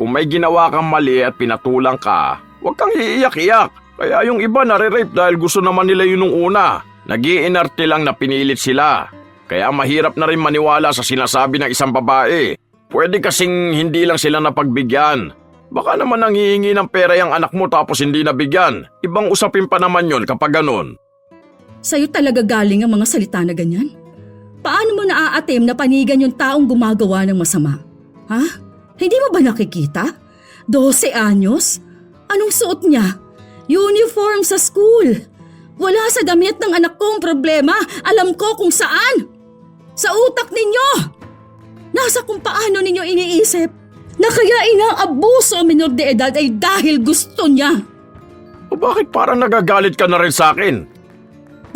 kung may ginawa kang mali at pinatulang ka, huwag kang iiyak-iyak. Kaya yung iba nare-rape dahil gusto naman nila yun nung una. Nag-iinarte lang na pinilit sila. Kaya mahirap na rin maniwala sa sinasabi ng isang babae. Pwede kasing hindi lang sila napagbigyan. Baka naman nanghihingi ng pera yung anak mo tapos hindi nabigyan. Ibang usapin pa naman yon kapag ganon. Sa'yo talaga galing ang mga salita na ganyan? Paano mo naaatim na panigan yung taong gumagawa ng masama? Ha? Hindi mo ba nakikita? 12 anyos? Anong suot niya? Uniform sa school. Wala sa damit ng anak ko ang problema. Alam ko kung saan. Sa utak ninyo. Nasa kung paano ninyo iniisip na kaya inaabuso ang minor de edad ay dahil gusto niya. O bakit parang nagagalit ka na rin sa akin?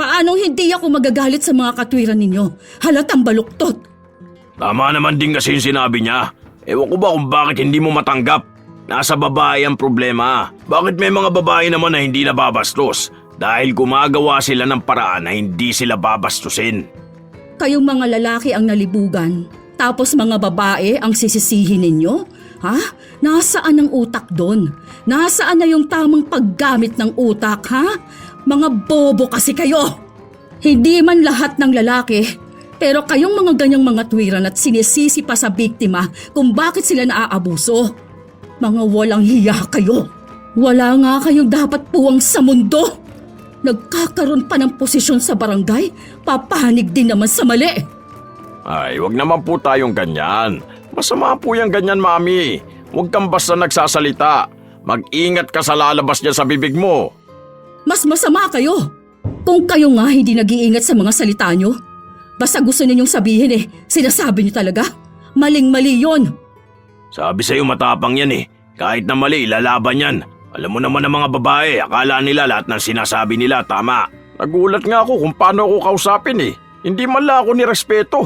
Paanong hindi ako magagalit sa mga katwiran ninyo? Halatang baluktot. Tama naman din kasi yung sinabi niya. Ewan ko ba kung bakit hindi mo matanggap. Nasa babae ang problema. Bakit may mga babae naman na hindi nababastos? Dahil gumagawa sila ng paraan na hindi sila babastusin. Kayong mga lalaki ang nalibugan, tapos mga babae ang sisisihin ninyo? Ha? Nasaan ang utak doon? Nasaan na yung tamang paggamit ng utak, ha? Mga bobo kasi kayo! Hindi man lahat ng lalaki, pero kayong mga ganyang mga tuwiran at sinisisi pa sa biktima kung bakit sila naaabuso. Mga walang hiya kayo. Wala nga kayong dapat puwang sa mundo. Nagkakaroon pa ng posisyon sa barangay, papanig din naman sa mali. Ay, wag naman po tayong ganyan. Masama po yung ganyan, Mami. Huwag kang basta nagsasalita. Mag-ingat ka sa lalabas niya sa bibig mo. Mas masama kayo. Kung kayo nga hindi nag-iingat sa mga salita nyo, basta gusto ninyong sabihin sinasabi nyo talaga. Maling-mali yon. Sabi sa'yo matapang yan eh. Kahit na mali, lalaban yan. Alam mo naman ang mga babae, akala nila lahat ng sinasabi nila tama. Nagulat nga ako kung paano ako kausapin eh. Hindi man lang ako nirespeto.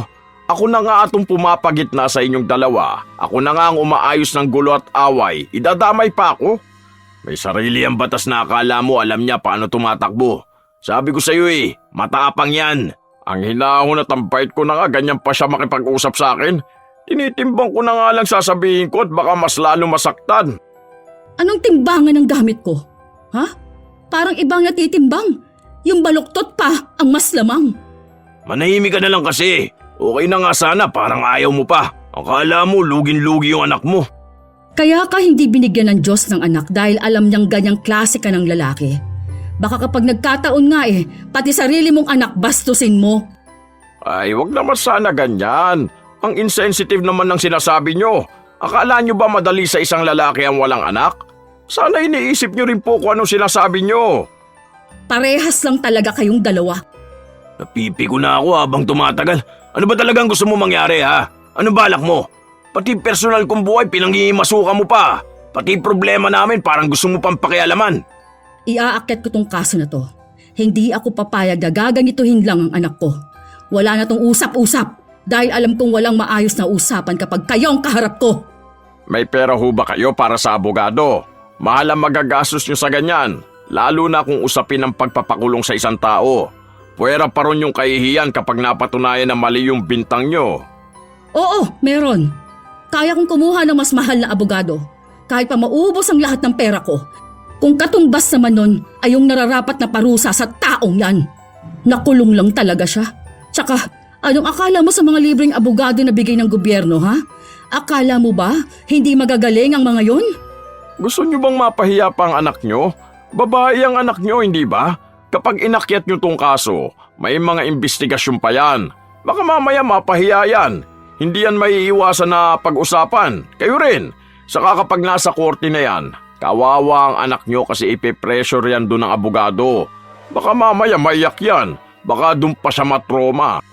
Ako na nga atong pumapagitna sa inyong dalawa. Ako na nga ang umaayos ng gulo at away. Idadamay pa ako. May sarili ang batas na akala mo alam niya paano tumatakbo. Sabi ko sa'yo matapang yan. Ang hinahon at ang bait ko na nga ganyan pa siya makipag-usap sa akin. Tinitimbang ko na nga lang sasabihin ko at baka mas lalo masaktan. Anong timbangan ang gamit ko? Ha? Parang ibang natitimbang. Yung baluktot pa ang mas lamang. Manahimik ka na lang kasi. Okay na nga sana, parang ayaw mo pa. Akala mo lugin-lugi yung anak mo. Kaya ka hindi binigyan ng Diyos ng anak dahil alam niyang ganyang klase ka ng lalaki. Baka kapag nagkataon nga pati sarili mong anak bastusin mo. Ay, wag naman sana ganyan. Ang insensitive naman ng sinasabi nyo. Akala nyo ba madali sa isang lalaki ang walang anak? Sana iniisip nyo rin po kung anong sinasabi nyo. Parehas lang talaga kayong dalawa. Napipigo na ako habang tumatagal. Ano ba talagang gusto mo mangyari ha? Ano balak mo? Pati personal kong buhay pinangihimasukan mo pa. Pati problema namin parang gusto mo pang pakialaman. Iaakyat ko tong kaso na to. Hindi ako papayag na gaganituhin lang ang anak ko. Wala na tong usap-usap dahil alam kong walang maayos na usapan kapag kayo ang kaharap ko. May pera ho ba kayo para sa abogado? Mahal ang magagastos nyo sa ganyan. Lalo na kung usapin ang pagpapakulong sa isang tao. Puwera pa ron yung kahihiyan kapag napatunayan na mali yung bintang nyo. Oo, meron. Kaya kong kumuha ng mas mahal na abogado. Kahit pa maubos ang lahat ng pera ko. Kung katumbas naman nun ay yung nararapat na parusa sa taong yan. Nakulong lang talaga siya. Tsaka, anong akala mo sa mga libreng abogado na bigay ng gobyerno, ha? Akala mo ba hindi magagaling ang mga yon? Gusto niyo bang mapahiya pa ang anak niyo? Babae ang anak niyo, hindi ba? Kapag inakyat niyo tong kaso, may mga investigasyon pa yan. Baka mamaya mapahiya yan. Hindi yan maiiwasan na pag-usapan. Kayo rin. Saka kapag nasa korte na yan, kawawa ang anak niyo kasi ipipressure yan doon ng abogado. Baka mamaya maiyak yan. Baka doon pa siya matroma.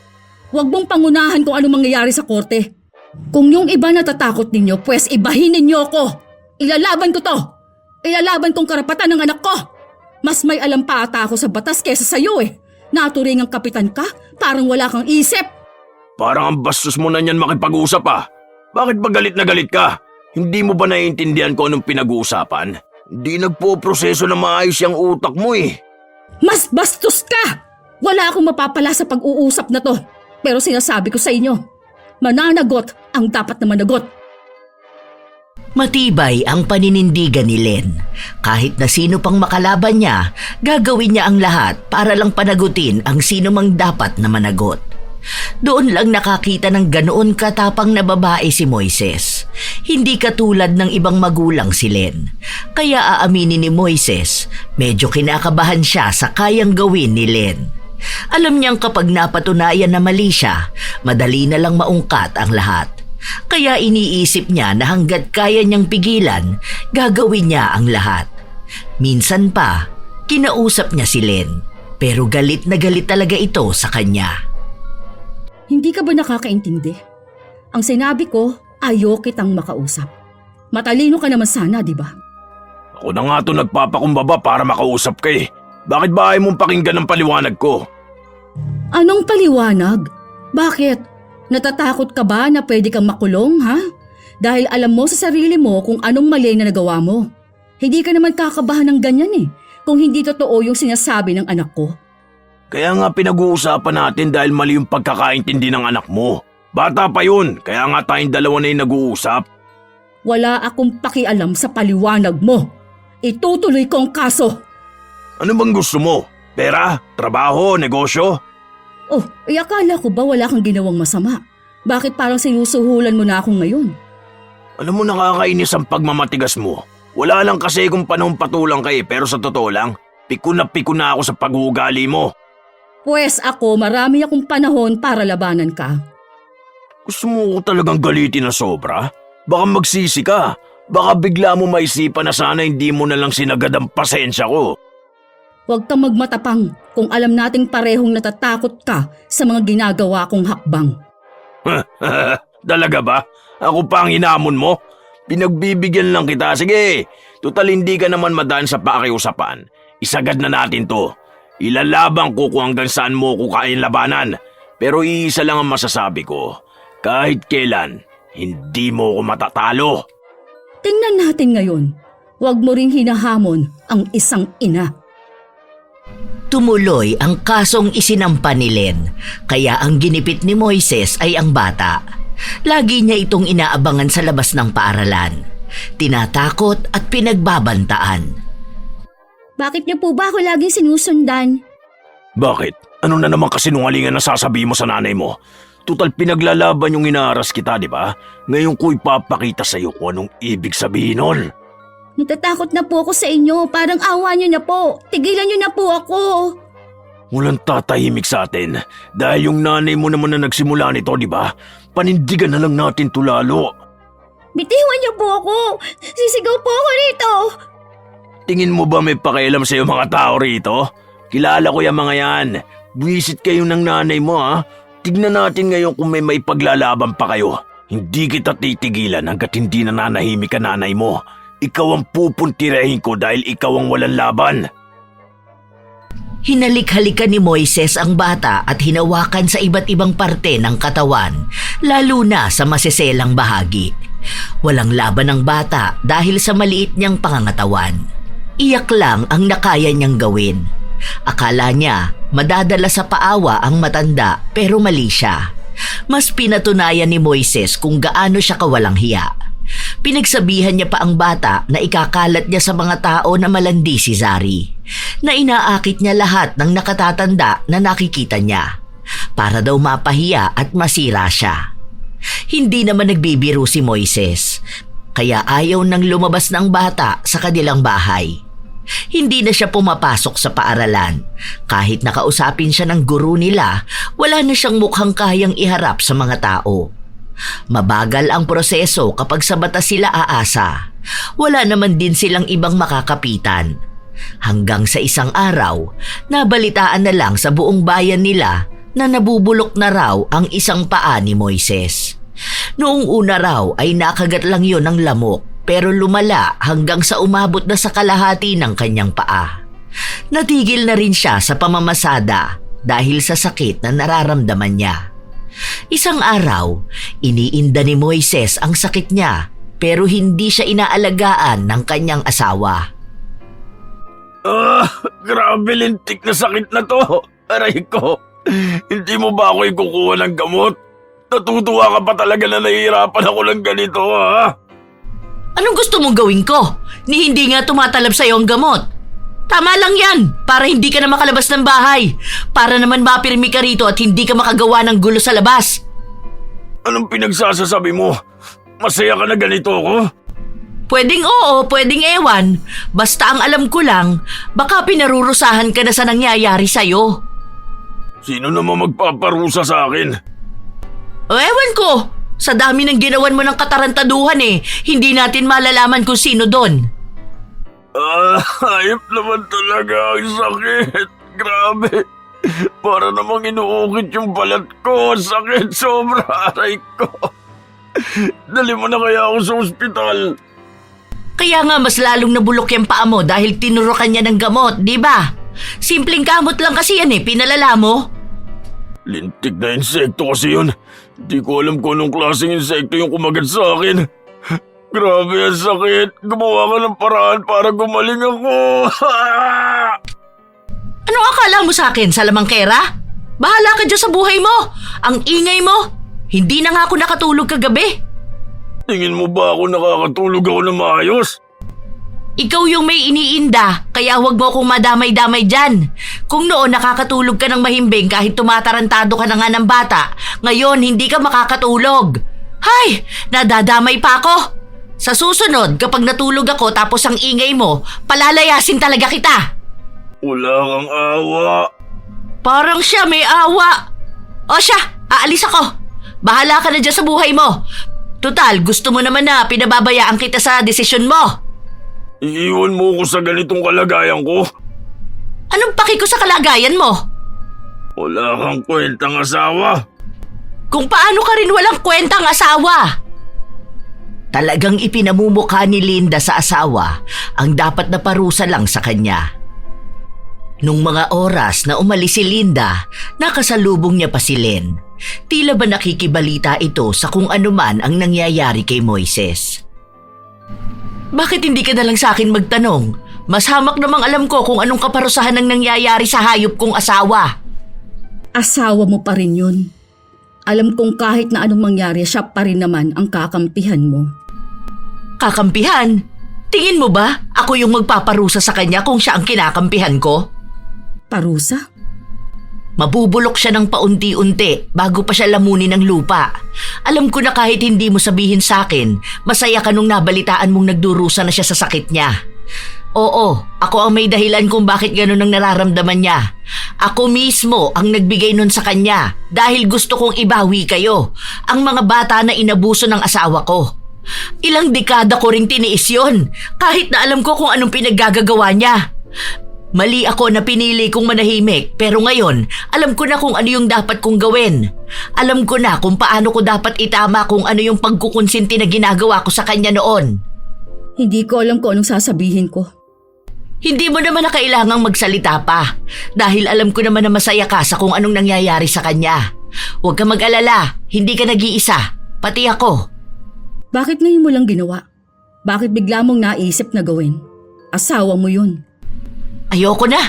Huwag mong pangunahan kung anong mangyayari sa korte. Kung yung iba natatakot ninyo, pues ibahin ninyo ako. Ilalaban ko to. Ilalaban kong karapatan ng anak ko. Mas may alam pa ata ako sa batas kesa sa'yo eh. Naturing ang kapitan ka, parang wala kang isip. Parang ang bastos mo na niyan makipag-usap ah. Bakit ba galit na galit ka? Hindi mo ba naiintindihan ko anong pinag-uusapan? Hindi nagpo-proseso na maayos yung utak mo eh. Mas bastos ka! Wala akong mapapala sa pag-uusap na to. Pero sinasabi ko sa inyo, mananagot ang dapat na managot. Matibay ang paninindigan ni Len. Kahit na sino pang makalaban niya, gagawin niya ang lahat para lang panagutin ang sino mang dapat na managot. Doon lang nakakita ng ganoon katapang na babae si Moises. Hindi katulad ng ibang magulang si Len. Kaya aaminin ni Moises, medyo kinakabahan siya sa kayang gawin ni Len. Alam niyang kapag napatunayan na mali siya, madali na lang maungkat ang lahat. Kaya iniisip niya na hanggat kaya niyang pigilan, gagawin niya ang lahat. Minsan pa, kinausap niya si Len, pero galit na galit talaga ito sa kanya. Hindi ka ba nakakaintindi? Ang sinabi ko, ayaw kitang makausap. Matalino ka naman sana, di ba? Ako na nga to nagpapakumbaba para makausap ka eh. Bakit ba ayaw mong pakinggan ang paliwanag ko? Anong paliwanag? Bakit? Natatakot ka ba na pwede kang makulong, ha? Dahil alam mo sa sarili mo kung anong mali na nagawa mo. Hindi ka naman kakabahan ng ganyan eh, kung hindi totoo yung sinasabi ng anak ko. Kaya nga pinag-uusapan natin dahil mali yung pagkakaintindi ng anak mo. Bata pa yun, kaya nga tayong dalawa na yung nag-uusap. Wala akong pakialam sa paliwanag mo. Itutuloy ko ang kaso. Ano bang gusto mo? Pera? Trabaho? Negosyo? Oh, akala ko ba wala kang ginawang masama? Bakit parang sinusuhulan mo na ako ngayon? Alam mo nakakainis ang pagmamatigas mo. Wala lang kasi kung panahon patulang kayo pero sa totoo lang, piko na ako sa pag-uugali mo. Pues ako, marami akong panahon para labanan ka. Gusto mo ko talagang galitin na sobra? Baka magsisi ka. Baka bigla mo maisipan na sana hindi mo na lang sinagad ang pasensya ko. Huwag kang magmatapang kung alam nating parehong natatakot ka sa mga ginagawa kong hakbang. Dalaga ba? Ako pa ang hinamon mo? Pinagbibigyan lang kita. Sige, tutal hindi ka naman madaan sa pakiusapan. Isagad na natin to. Ilalabang ko kung hanggang saan mo ko kain labanan. Pero iisa lang ang masasabi ko. Kahit kailan, hindi mo ko matatalo. Tingnan natin ngayon. Huwag mo ring hinahamon ang isang ina. Tumuloy ang kasong isinampa ni Len, kaya ang ginipit ni Moises ay ang bata. Lagi niya itong inaabangan sa labas ng paaralan. Tinatakot at pinagbabantaan. Bakit niyo po ba ako laging sinusundan? Bakit? Ano na naman kasinungalingan na sasabihin mo sa nanay mo? Tutal pinaglalaban yung inaaras kita, di ba? Ngayon ko ipapakita sa iyo kung anong ibig sabihin nun. Natatakot na po ako sa inyo. Parang awa niyo na po. Tigilan niyo na po ako. Walang tatahimik sa atin. Dahil yung nanay mo naman na nagsimula nito, di ba? Panindigan na lang natin to lalo. Bitiwan niyo po ako. Sisigaw po ako rito. Tingin mo ba may pakialam sa'yo mga tao rito? Kilala ko yung mga yan. Buwisit kayo ng nanay mo ha. Tignan natin ngayon kung may paglaalaban pa kayo. Hindi kita titigilan hanggat hindi nananahimik ang nanay mo. Ikaw ang pupuntirahin ko dahil ikaw ang walang laban. Hinalik-halikan ni Moises ang bata at hinawakan sa iba't ibang parte ng katawan, lalo na sa masiselang bahagi. Walang laban ng bata dahil sa maliit niyang pangangatawan. Iyak lang ang nakaya niyang gawin. Akala niya madadala sa paawa ang matanda pero mali siya. Mas pinatunayan ni Moises kung gaano siya kawalang hiya. Pinagsabihan niya pa ang bata na ikakalat niya sa mga tao na malandi si Zari, na inaakit niya lahat ng nakatatanda na nakikita niya, para daw mapahiya at masira siya. Hindi naman nagbibiro si Moises, kaya ayaw nang lumabas ng bata sa kanilang bahay. Hindi na siya pumapasok sa paaralan. Kahit nakausapin siya ng guro nila, wala na siyang mukhang kayang iharap sa mga tao. Mabagal ang proseso kapag sa batas sila aasa. Wala naman din silang ibang makakapitan. Hanggang sa isang araw, nabalitaan na lang sa buong bayan nila na nabubulok na raw ang isang paa ni Moises. Noong una raw ay nakagat lang yon ng lamok, pero lumala hanggang sa umabot na sa kalahati ng kanyang paa. Natigil na rin siya sa pamamasada dahil sa sakit na nararamdaman niya. Isang araw, iniinda ni Moises ang sakit niya, pero hindi siya inaalagaan ng kanyang asawa. Grabe lintik na sakit na to. Aray ko, hindi mo ba ako ikukuha ng gamot? Natutuwa ka pa talaga na nahihirapan ako ng ganito, ha? Anong gusto mong gawin ko? Ni hindi nga tumatalab sa'yo ang gamot. Tama lang yan, para hindi ka na makalabas ng bahay. Para naman mapirmi ka rito at hindi ka makagawa ng gulo sa labas. Anong pinagsasasabi mo? Masaya ka na ganito ako? Pwedeng oo, pwedeng ewan. Basta ang alam ko lang, baka pinarurusahan ka na sa nangyayari sa'yo. Sino naman magpaparusa sa akin? O ewan ko, sa dami ng ginawan mo ng katarantaduhan hindi natin malalaman kung sino doon. Hayop naman talaga ang sakit. Grabe. Para namang inuukit yung balat ko. Sakit sobra, aray ko. Dali mo na kaya ako sa ospital. Kaya nga mas lalong nabulok yung paa mo dahil tinurukan niya ng gamot, di ba? Simpleng gamot lang kasi yan pinalala mo. Lintik na insekto kasi yun. Di ko alam kung anong klaseng insekto yung kumagat sa akin. Grabe ang sakit. Gumawa ka ng paraan para gumaling ako. Anong akala mo sa akin, salamangkera? Bahala ka dyan sa buhay mo. Ang ingay mo. Hindi na nga ako nakatulog kagabi. Tingin mo ba ako nakakatulog ako na maayos? Ikaw yung may iniinda, kaya huwag mo akong madamay-damay dyan. Kung noon nakakatulog ka ng mahimbing kahit tumatarantado ka na nga ng bata, ngayon hindi ka makakatulog. Hay, nadadamay pa ako. Sa susunod, kapag natulog ako tapos ang ingay mo, palalayasin talaga kita. Wala kang awa. Parang siya may awa. O siya, aalis ako. Bahala ka na dyan sa buhay mo. Tutal, gusto mo naman na pinababayaan kita sa desisyon mo. Iiwan mo ko sa ganitong kalagayan ko? Anong paki ko sa kalagayan mo? Wala kang kwentang asawa. Kung paano ka rin walang kwentang asawa. Talagang ipinamumukha ni Linda sa asawa ang dapat na parusa lang sa kanya. Nung mga oras na umalis si Linda, nakasalubong niya pa si Len. Tila ba nakikibalita ito sa kung ano man ang nangyayari kay Moises. Bakit hindi ka na lang sa akin magtanong? Mas hamak namang alam ko kung anong kaparusahan ng nangyayari sa hayop kong asawa. Asawa mo pa rin yun. Alam kong kahit na anong mangyari, siya pa rin naman ang kakampihan mo. Kakampihan? Tingin mo ba ako yung magpaparusa sa kanya kung siya ang kinakampihan ko? Parusa? Mabubulok siya ng paunti-unti bago pa siya lamunin ng lupa. Alam ko na kahit hindi mo sabihin sa akin, masaya ka nung nabalitaan mong nagdurusa na siya sa sakit niya. Oo, ako ang may dahilan kung bakit gano'n ang nararamdaman niya. Ako mismo ang nagbigay nun sa kanya dahil gusto kong ibawi kayo, ang mga bata na inabuso ng asawa ko. Ilang dekada ko ring tiniis yun, kahit na alam ko kung anong pinaggagawa niya. Mali ako na pinili kong manahimik, pero ngayon, alam ko na kung ano yung dapat kong gawin. Alam ko na kung paano ko dapat itama kung ano yung pagkukonsinti na ginagawa ko sa kanya noon. Hindi ko alam kung anong sasabihin ko. Hindi mo naman na kailangang magsalita pa, dahil alam ko naman na masaya ka sa kung anong nangyayari sa kanya. Huwag ka mag-alala, hindi ka nag-iisa, pati ako. Bakit ngayon mo lang ginawa? Bakit bigla mong naisip na gawin? Asawa mo yun. Ayoko na.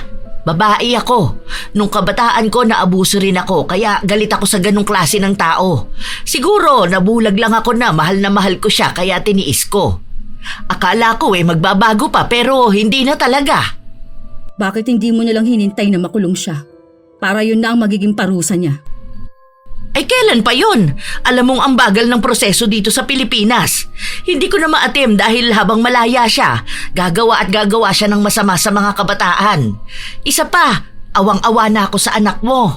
Babae ako. Nung kabataan ko, naabuso rin ako, kaya galit ako sa ganong klase ng tao. Siguro, nabulag lang ako na mahal ko siya, kaya tiniis ko. Akala ko magbabago pa, pero hindi na talaga. Bakit hindi mo nalang hinintay na makulong siya? Para yun na ang magiging parusa niya. Ay kailan pa yun? Alam mong ang bagal ng proseso dito sa Pilipinas. Hindi ko na ma-attempt dahil habang malaya siya, gagawa siya ng masama sa mga kabataan. Isa pa, awang-awa na ako sa anak mo.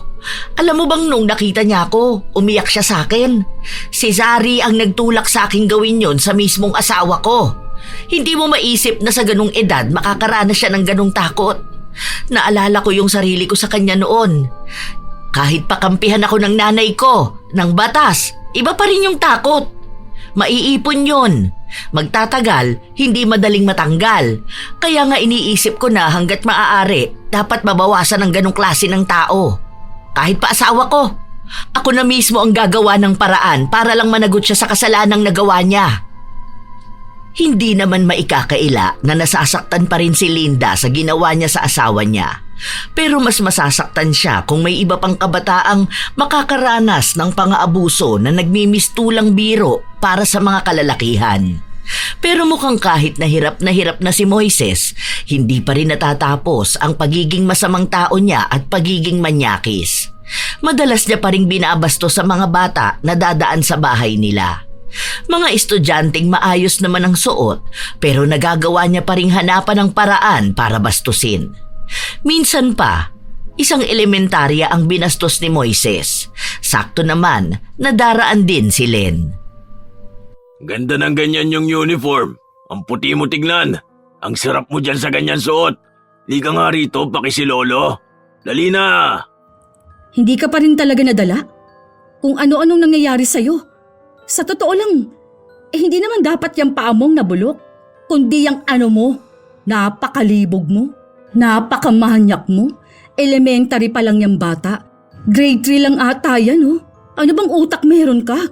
Alam mo bang nung nakita niya ako, umiyak siya sa akin? Si Zari ang nagtulak sa akin gawin yon sa mismong asawa ko. Hindi mo maisip na sa ganung edad makakaranas siya ng ganung takot. Naalala ko yung sarili ko sa kanya noon. Kahit pakampihan ako ng nanay ko, ng batas, iba pa rin yung takot. Maiipon yun. Magtatagal, hindi madaling matanggal. Kaya nga iniisip ko na hanggat maaari, dapat mabawasan ang ganong klase ng tao. Kahit pa asawa ko. Ako na mismo ang gagawa ng paraan para lang managot siya sa kasalanang nagawa niya. Hindi naman maikakaila na nasasaktan pa rin si Linda sa ginawa niya sa asawa niya. Pero mas masasaktan siya kung may iba pang kabataang makakaranas ng pang-aabuso na nagmimistulang biro para sa mga kalalakihan. Pero mukhang kahit na hirap na si Moises, hindi pa rin natatapos ang pagiging masamang tao niya at pagiging manyakis. Madalas niya pa rin binabasto sa mga bata na dadaan sa bahay nila. Mga estudyanteng maayos naman ang suot, pero nagagawa niya pa rin hanapan ng paraan para bastusin. Minsan pa, isang elementarya ang binastos ni Moises. Sakto naman, nadaraan din si Len. Ganda ng ganyan yung uniform. Ang puti mo tignan. Ang sarap mo dyan sa ganyan suot. Di ka nga rito, pakisilolo. Dali na! Hindi ka pa rin talaga nadala? Kung ano-anong nangyayari sa'yo. Sa totoo lang, hindi naman dapat yung paa mong nabulok, kundi yung ano mo, napakalibog mo, napakamahanyak mo, elementary pa lang yung bata. Grade 3 lang ata yan, oh. Ano bang utak meron ka?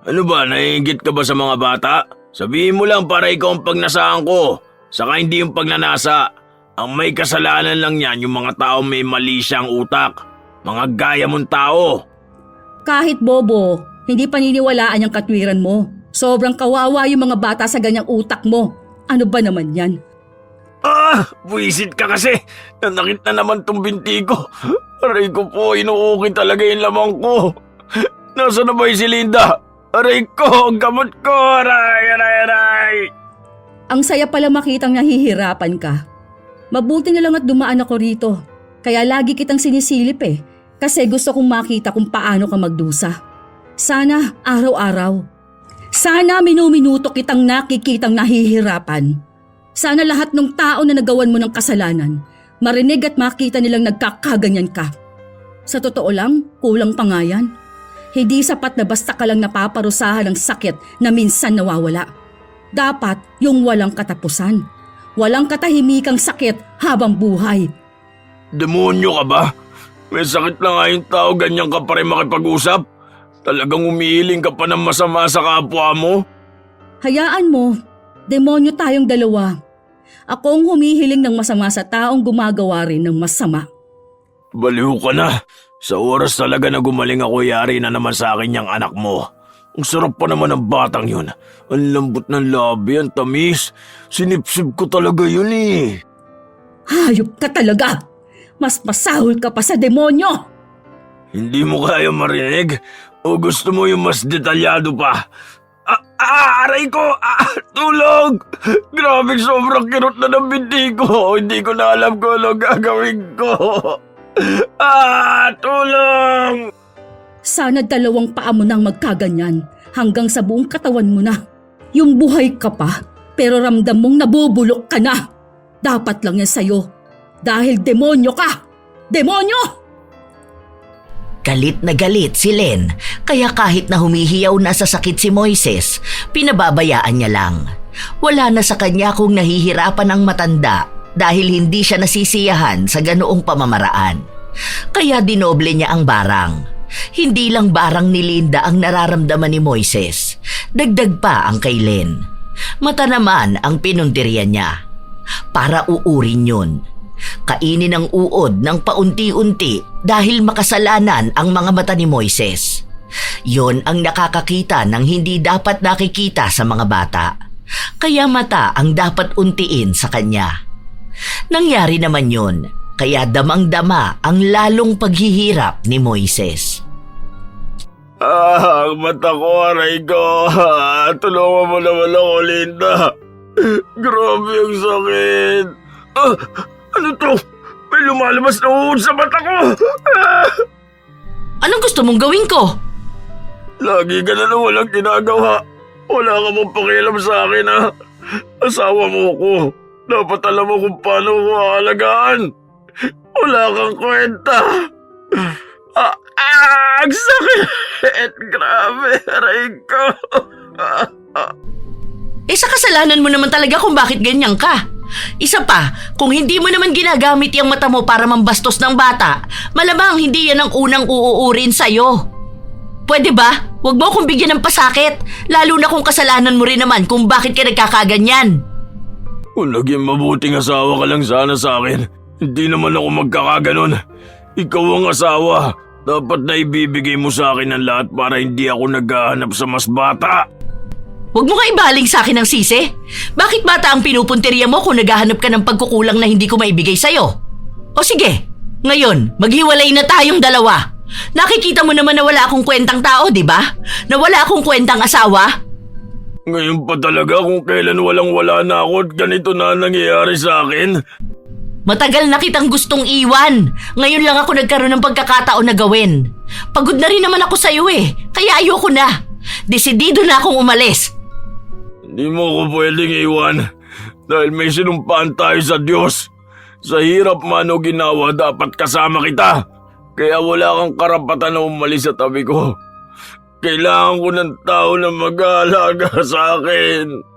Ano ba, naiingit ka ba sa mga bata? Sabihin mo lang para ikaw ang pagnasaan ko. Saka hindi yung pagnanasa. Ang may kasalanan lang yan yung mga tao may mali siyang utak. Mga gaya mong tao. Kahit bobo, hindi paniniwalaan yung katwiran mo. Sobrang kawawa yung mga bata sa ganyang utak mo. Ano ba naman yan? Buwisit ka kasi. Nanakit na naman tong binti ko. Aray ko po, inuukit talaga yung lamang ko. Nasaan na ba yung si Linda? Aray ko, gamot ko, aray. Ang saya pala makitang nahihirapan ka. Mabuti na lang at dumaan ako rito. Kaya lagi kitang sinisilip kasi gusto kong makita kung paano ka magdusa. Sana araw-araw. Sana minuminuto kitang nakikitang nahihirapan. Sana lahat ng tao na nagawan mo ng kasalanan, marinig at makita nilang nagkakaganyan ka. Sa totoo lang, kulang pa nga yan. Hindi sapat na basta ka lang napaparusahan ng sakit na minsan nawawala. Dapat yung walang katapusan. Walang katahimikang sakit habang buhay. Demonyo ka ba? May sakit na nga yung tao, ganyan ka pa rin makipag-usap? Talagang umihiling ka pa ng masama sa kapwa mo? Hayaan mo, demonyo tayong dalawa. Ako ang humihiling ng masama sa taong gumagawa rin ng masama. Baliw ka na. Sa oras talaga na gumaling ako, yari na naman sa akin yung anak mo. Ang sarap pa naman ng batang yun. Ang lambot ng labi, ang tamis. Sinipsip ko talaga yun eh. Hayop ka talaga! Mas masahol ka pa sa demonyo! Hindi mo kaya marinig? O gusto mo yung mas detalyado pa? Aray ko! Tulog! Grabe, sobrang kirot na ng binti ko. Hindi ko na alam kung ano gagawin ko. Tulong! Sana dalawang paa mo nang magkaganyan hanggang sa buong katawan mo na. Yung buhay ka pa, pero ramdam mong nabubulok ka na. Dapat lang yan sa'yo. Dahil demonyo ka! Demonyo! Galit na galit si Len, kaya kahit na humihiyaw na sa sakit si Moises, pinababayaan niya lang. Wala na sa kanya kung nahihirapan ang matanda dahil hindi siya nasisiyahan sa ganoong pamamaraan. Kaya dinoble niya ang barang. Hindi lang barang ni Linda ang nararamdaman ni Moises, dagdag pa ang kay Len. Mata naman ang pinuntirya niya. Para uurin yun. kainin ang uod ng paunti-unti dahil makasalanan ang mga mata ni Moises. Yon ang nakakakita ng hindi dapat nakikita sa mga bata. Kaya mata ang dapat untiin sa kanya. Nangyari naman yon, kaya damang-dama ang lalong paghihirap ni Moises. Ang mata ko, aray ko. Tulungan mo naman ako, Linda. Grabe ang sakit. Ano to? May lumalabas na uod sa mata ko. Anong gusto mong gawin ko? Lagi ka na walang ginagawa. Wala ka mong pakialam sa akin, ha? Asawa mo ko. Dapat alam mo kung paano ko aalagaan. Wala kang kwenta. Ang sakit! Grabe, aray ko. Sa kasalanan mo naman talaga kung bakit ganyan ka. Isa pa, kung hindi mo naman ginagamit yung mata mo para mambastos ng bata, malamang hindi yan ang unang uuurin sa'yo. Pwede ba? Huwag mo akong bigyan ng pasakit, lalo na kung kasalanan mo rin naman kung bakit ka nagkakaganyan. Kung naging mabuting asawa ka lang sana sa akin, hindi naman ako magkakaganon. Ikaw ang asawa. Dapat na ibibigay mo sa akin ang lahat para hindi ako naghahanap sa mas bata. Huwag mo nga ibaling sa akin ng sisi. Bakit bata ang pinupunteriya mo kung naghahanap ka ng pagkukulang na hindi ko maibigay sa'yo? O sige, ngayon, maghiwalay na tayong dalawa. Nakikita mo naman na wala akong kwentang tao, di ba? Na wala akong kwentang asawa. Ngayon pa talaga kung kailan walang-wala na ako at ganito na nangyayari sa akin. Matagal na kitang gustong iwan. Ngayon lang ako nagkaroon ng pagkakataon na gawin. Pagod na rin naman ako sa'yo kaya ayoko na. Desidido na akong umalis. Hindi mo ako pwedeng iwan dahil may sinumpaan tayo sa Diyos. Sa hirap man o ginawa, dapat kasama kita. Kaya wala kang karapatan na umalis sa tabi ko. Kailangan ko ng tao na mag-aalaga sa akin.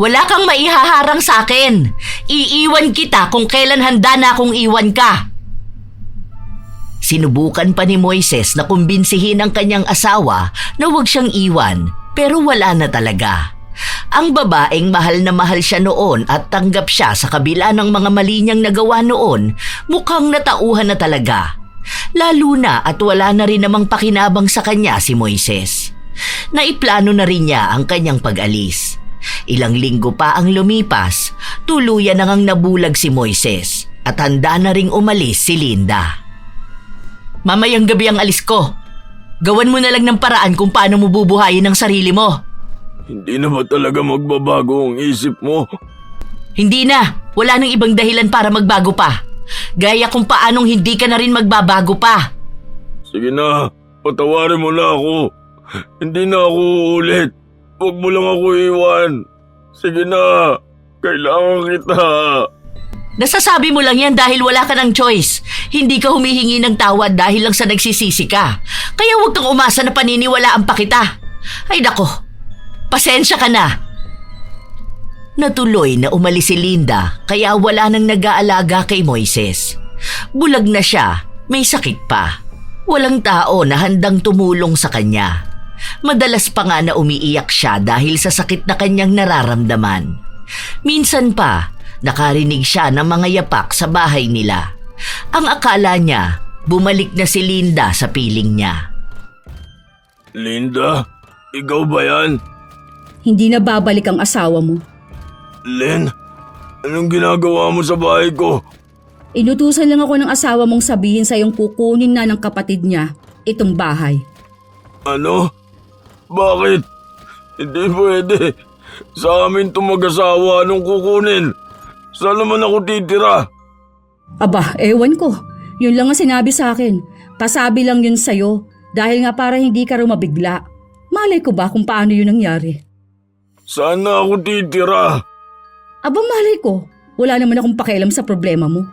Wala kang maihaharang sa akin. Iiwan kita kung kailan handa na akong iwan ka. Sinubukan pa ni Moises na kumbinsihin ang kanyang asawa na huwag siyang iwan, pero wala na talaga. Ang babaeng mahal na mahal siya noon at tanggap siya sa kabila ng mga mali niyang nagawa noon, mukhang natauhan na talaga. Lalo na at wala na rin namang pakinabang sa kanya si Moises. Naiplano na rin niya ang kanyang pag-alis. Ilang linggo pa ang lumipas, tuluyan na ngang nabulag si Moises at handa na ring umalis si Linda. Mamayang gabi ang alis ko. Gawan mo na lang ng paraan kung paano mo bubuhayin ang sarili mo. Hindi na ba talaga magbabago ang isip mo? Hindi na. Wala nang ibang dahilan para magbago pa. Gaya kung paanong hindi ka na rin magbabago pa. Sige na, patawarin mo na ako. Hindi na ako uulit. Huwag mo lang ako iwan. Sige na, kailangan kita. Nasasabi mo lang yan dahil wala ka ng choice. Hindi ka humihingi ng tawad dahil lang sa nagsisisi ka. Kaya huwag kang umasa na paniniwalaan pa kita. Ay nako, pasensya ka na. Natuloy na umalis si Linda kaya wala nang nag-aalaga kay Moises. Bulag na siya, may sakit pa. Walang tao na handang tumulong sa kanya. Madalas pa nga na umiiyak siya dahil sa sakit na kanyang nararamdaman. Minsan pa, nakarinig siya ng mga yapak sa bahay nila. Ang akala niya, bumalik na si Linda sa piling niya. Linda, ikaw ba yan? Hindi na babalik ang asawa mo. Len, anong ginagawa mo sa bahay ko? Inutusan lang ako ng asawa mong sabihin sa iyong kukunin na ng kapatid niya itong bahay. Ano? Bakit? Hindi pwede. Sa amin itong mag-asawa, anong kukunin? Saan naman ako titira? Aba, ewan ko. Yun lang ang sinabi sa akin. Pasabi lang yun sa'yo dahil nga para hindi ka rumabigla. Malay ko ba kung paano yun nangyari? Saan na ako titira? Aba, malay ko. Wala naman akong pakialam sa problema mo.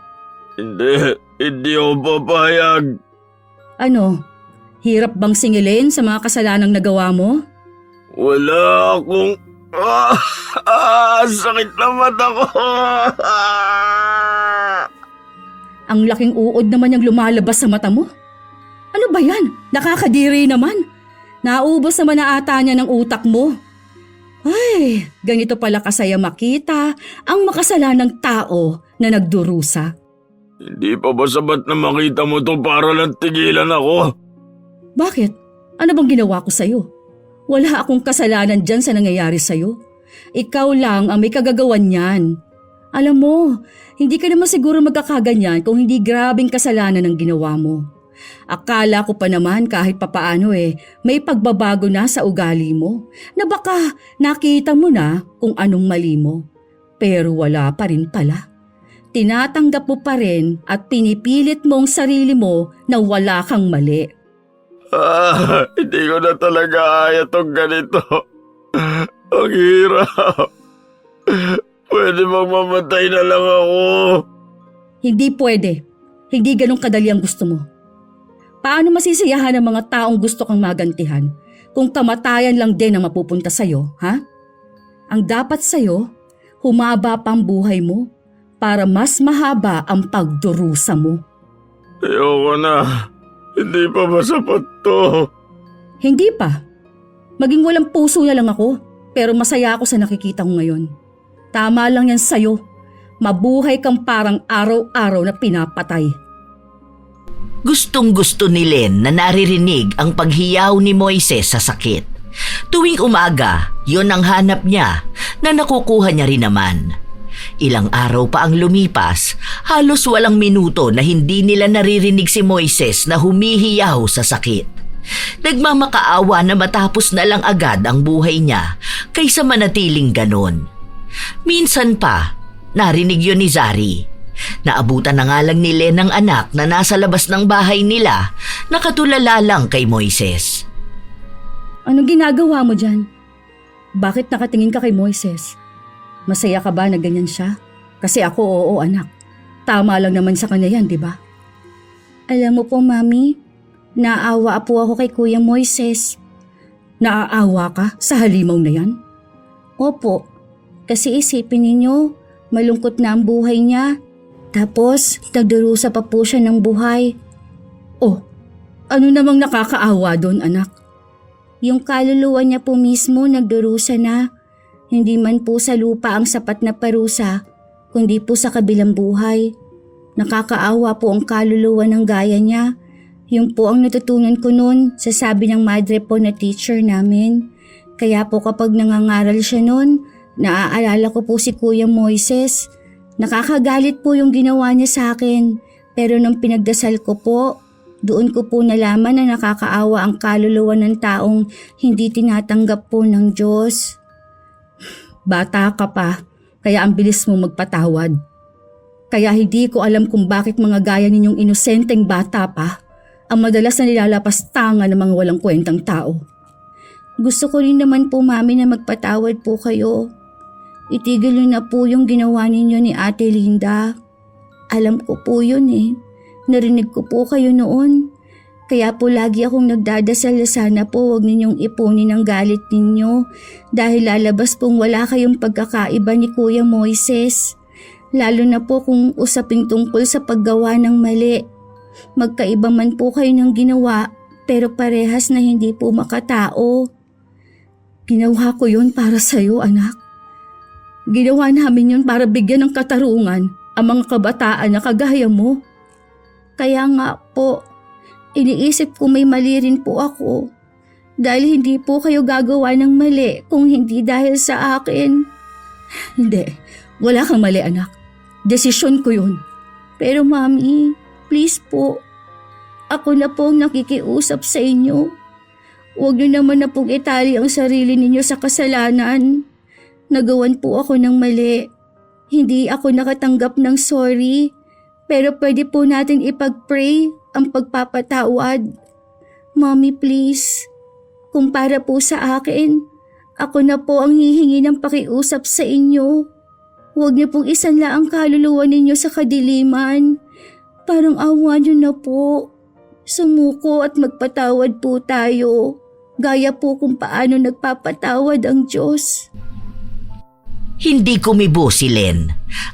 Hindi ako papayag. Ano? Hirap bang singilin sa mga kasalanang nagawa mo? Wala akong... sakit na mata ko. Ang laking uod naman yung lumalabas sa mata mo. Ano ba yan? Nakakadiri naman. Naubos naman na ata niya ng utak mo. Ay, ganito pala kasaya makita ang makasalanang tao na nagdurusa. Hindi pa ba sabat na makita mo to para lang tigilan ako? Bakit? Ano bang ginawa ko sa'yo? Wala akong kasalanan dyan sa nangyayari sa'yo. Ikaw lang ang may kagagawan niyan. Alam mo, hindi ka naman siguro magkakaganyan kung hindi grabing kasalanan ang ginawa mo. Akala ko pa naman kahit papaano may pagbabago na sa ugali mo na baka nakita mo na kung anong mali mo. Pero wala pa rin pala. Tinatanggap mo pa rin at pinipilit mo ang sarili mo na wala kang mali. Hindi ko na talaga kaya tong ganito. Ang hirap. Pwede bang mamatay na lang ako? Hindi pwede. Hindi ganun kadali ang gusto mo. Paano masisiyahan ang mga taong gusto kang magantihan kung kamatayan lang din ang mapupunta sa'yo, ha? Ang dapat sa'yo, humaba pa ang buhay mo para mas mahaba ang pagdurusa mo. Ayoko na. Hindi pa ba sapat to? Hindi pa. Maging walang puso na lang ako, pero masaya ako sa nakikita ko ngayon. Tama lang yan sa'yo. Mabuhay kang parang araw-araw na pinapatay. Gustong-gusto ni Len na naririnig ang paghiyaw ni Moises sa sakit. Tuwing umaga, yon ang hanap niya na nakukuha niya rin naman. Ilang araw pa ang lumipas, halos walang minuto na hindi nila naririnig si Moises na humihiyaw sa sakit. Nagmamakaawa na matapos na lang agad ang buhay niya kaysa manatiling ganon. Minsan pa, narinig yun ni Zari. Naabutan na nga lang ni Len ang anak na nasa labas ng bahay nila, nakatulala lang kay Moises. Anong ginagawa mo dyan? Bakit nakatingin ka kay Moises? Masaya ka ba na ganyan siya? Kasi ako, oo anak. Tama lang naman sa kanya yan, di ba? Alam mo po, Mami, naaawa po ako kay Kuya Moises. Naaawa ka sa halimaw na yan? Opo, kasi isipin ninyo, malungkot na ang buhay niya. Tapos, nagdurusa pa po siya ng buhay. Oh, ano namang nakakaawa doon, anak? Yung kaluluwa niya po mismo nagdurusa na. Hindi man po sa lupa ang sapat na parusa, kundi po sa kabilang buhay. Nakakaawa po ang kaluluwa ng gaya niya. Yung po ang natutunan ko noon sa sabi ng madre po na teacher namin. Kaya po kapag nangangaral siya noon, naaalala ko po si Kuya Moises. Nakakagalit po yung ginawa niya sa akin, pero nung pinagdasal ko po, doon ko po nalaman na nakakaawa ang kaluluwa ng taong hindi tinatanggap po ng Diyos. Bata ka pa, kaya ang bilis mo magpatawad. Kaya hindi ko alam kung bakit mga gaya ninyong inosenteng bata pa ang madalas na nilalapastangan ng mga walang kwentang tao. Gusto ko rin naman po, Mami, na magpatawad po kayo. Itigil niyo na po yung ginawa ninyo ni Ate Linda. Alam ko po yun Narinig ko po kayo noon. Kaya po lagi akong nagdadasal na sana po huwag ninyong ipunin ang galit ninyo dahil lalabas pong wala kayong pagkakaiba ni Kuya Moises. Lalo na po kung usaping tungkol sa paggawa ng mali. Magkaiba man po kayo ng ginawa pero parehas na hindi po makatao. Ginawa ko yun para sa'yo, anak. Ginawa namin yun para bigyan ng katarungan ang mga kabataan na kagaya mo. Kaya nga po, iniisip ko may mali rin po ako. Dahil hindi po kayo gagawa ng mali kung hindi dahil sa akin. Hindi, wala kang mali anak. Desisyon ko yun. Pero Mami, please po, ako na po ang nakikiusap sa inyo. Huwag niyo naman na pong itali ang sarili ninyo sa kasalanan. Nagawan po ako ng mali. Hindi ako nakatanggap ng sorry. Pero pwede po natin ipag-pray ang pagpapatawad. Mommy, please. Kung para po sa akin, ako na po ang hihingi ng pakiusap sa inyo. Huwag niyo pong isanla ang kaluluwa ninyo sa kadiliman. Parang awa niyo na po. Sumuko at magpatawad po tayo. Gaya po kung paano nagpapatawad ang Diyos. Hindi kumibo si Len.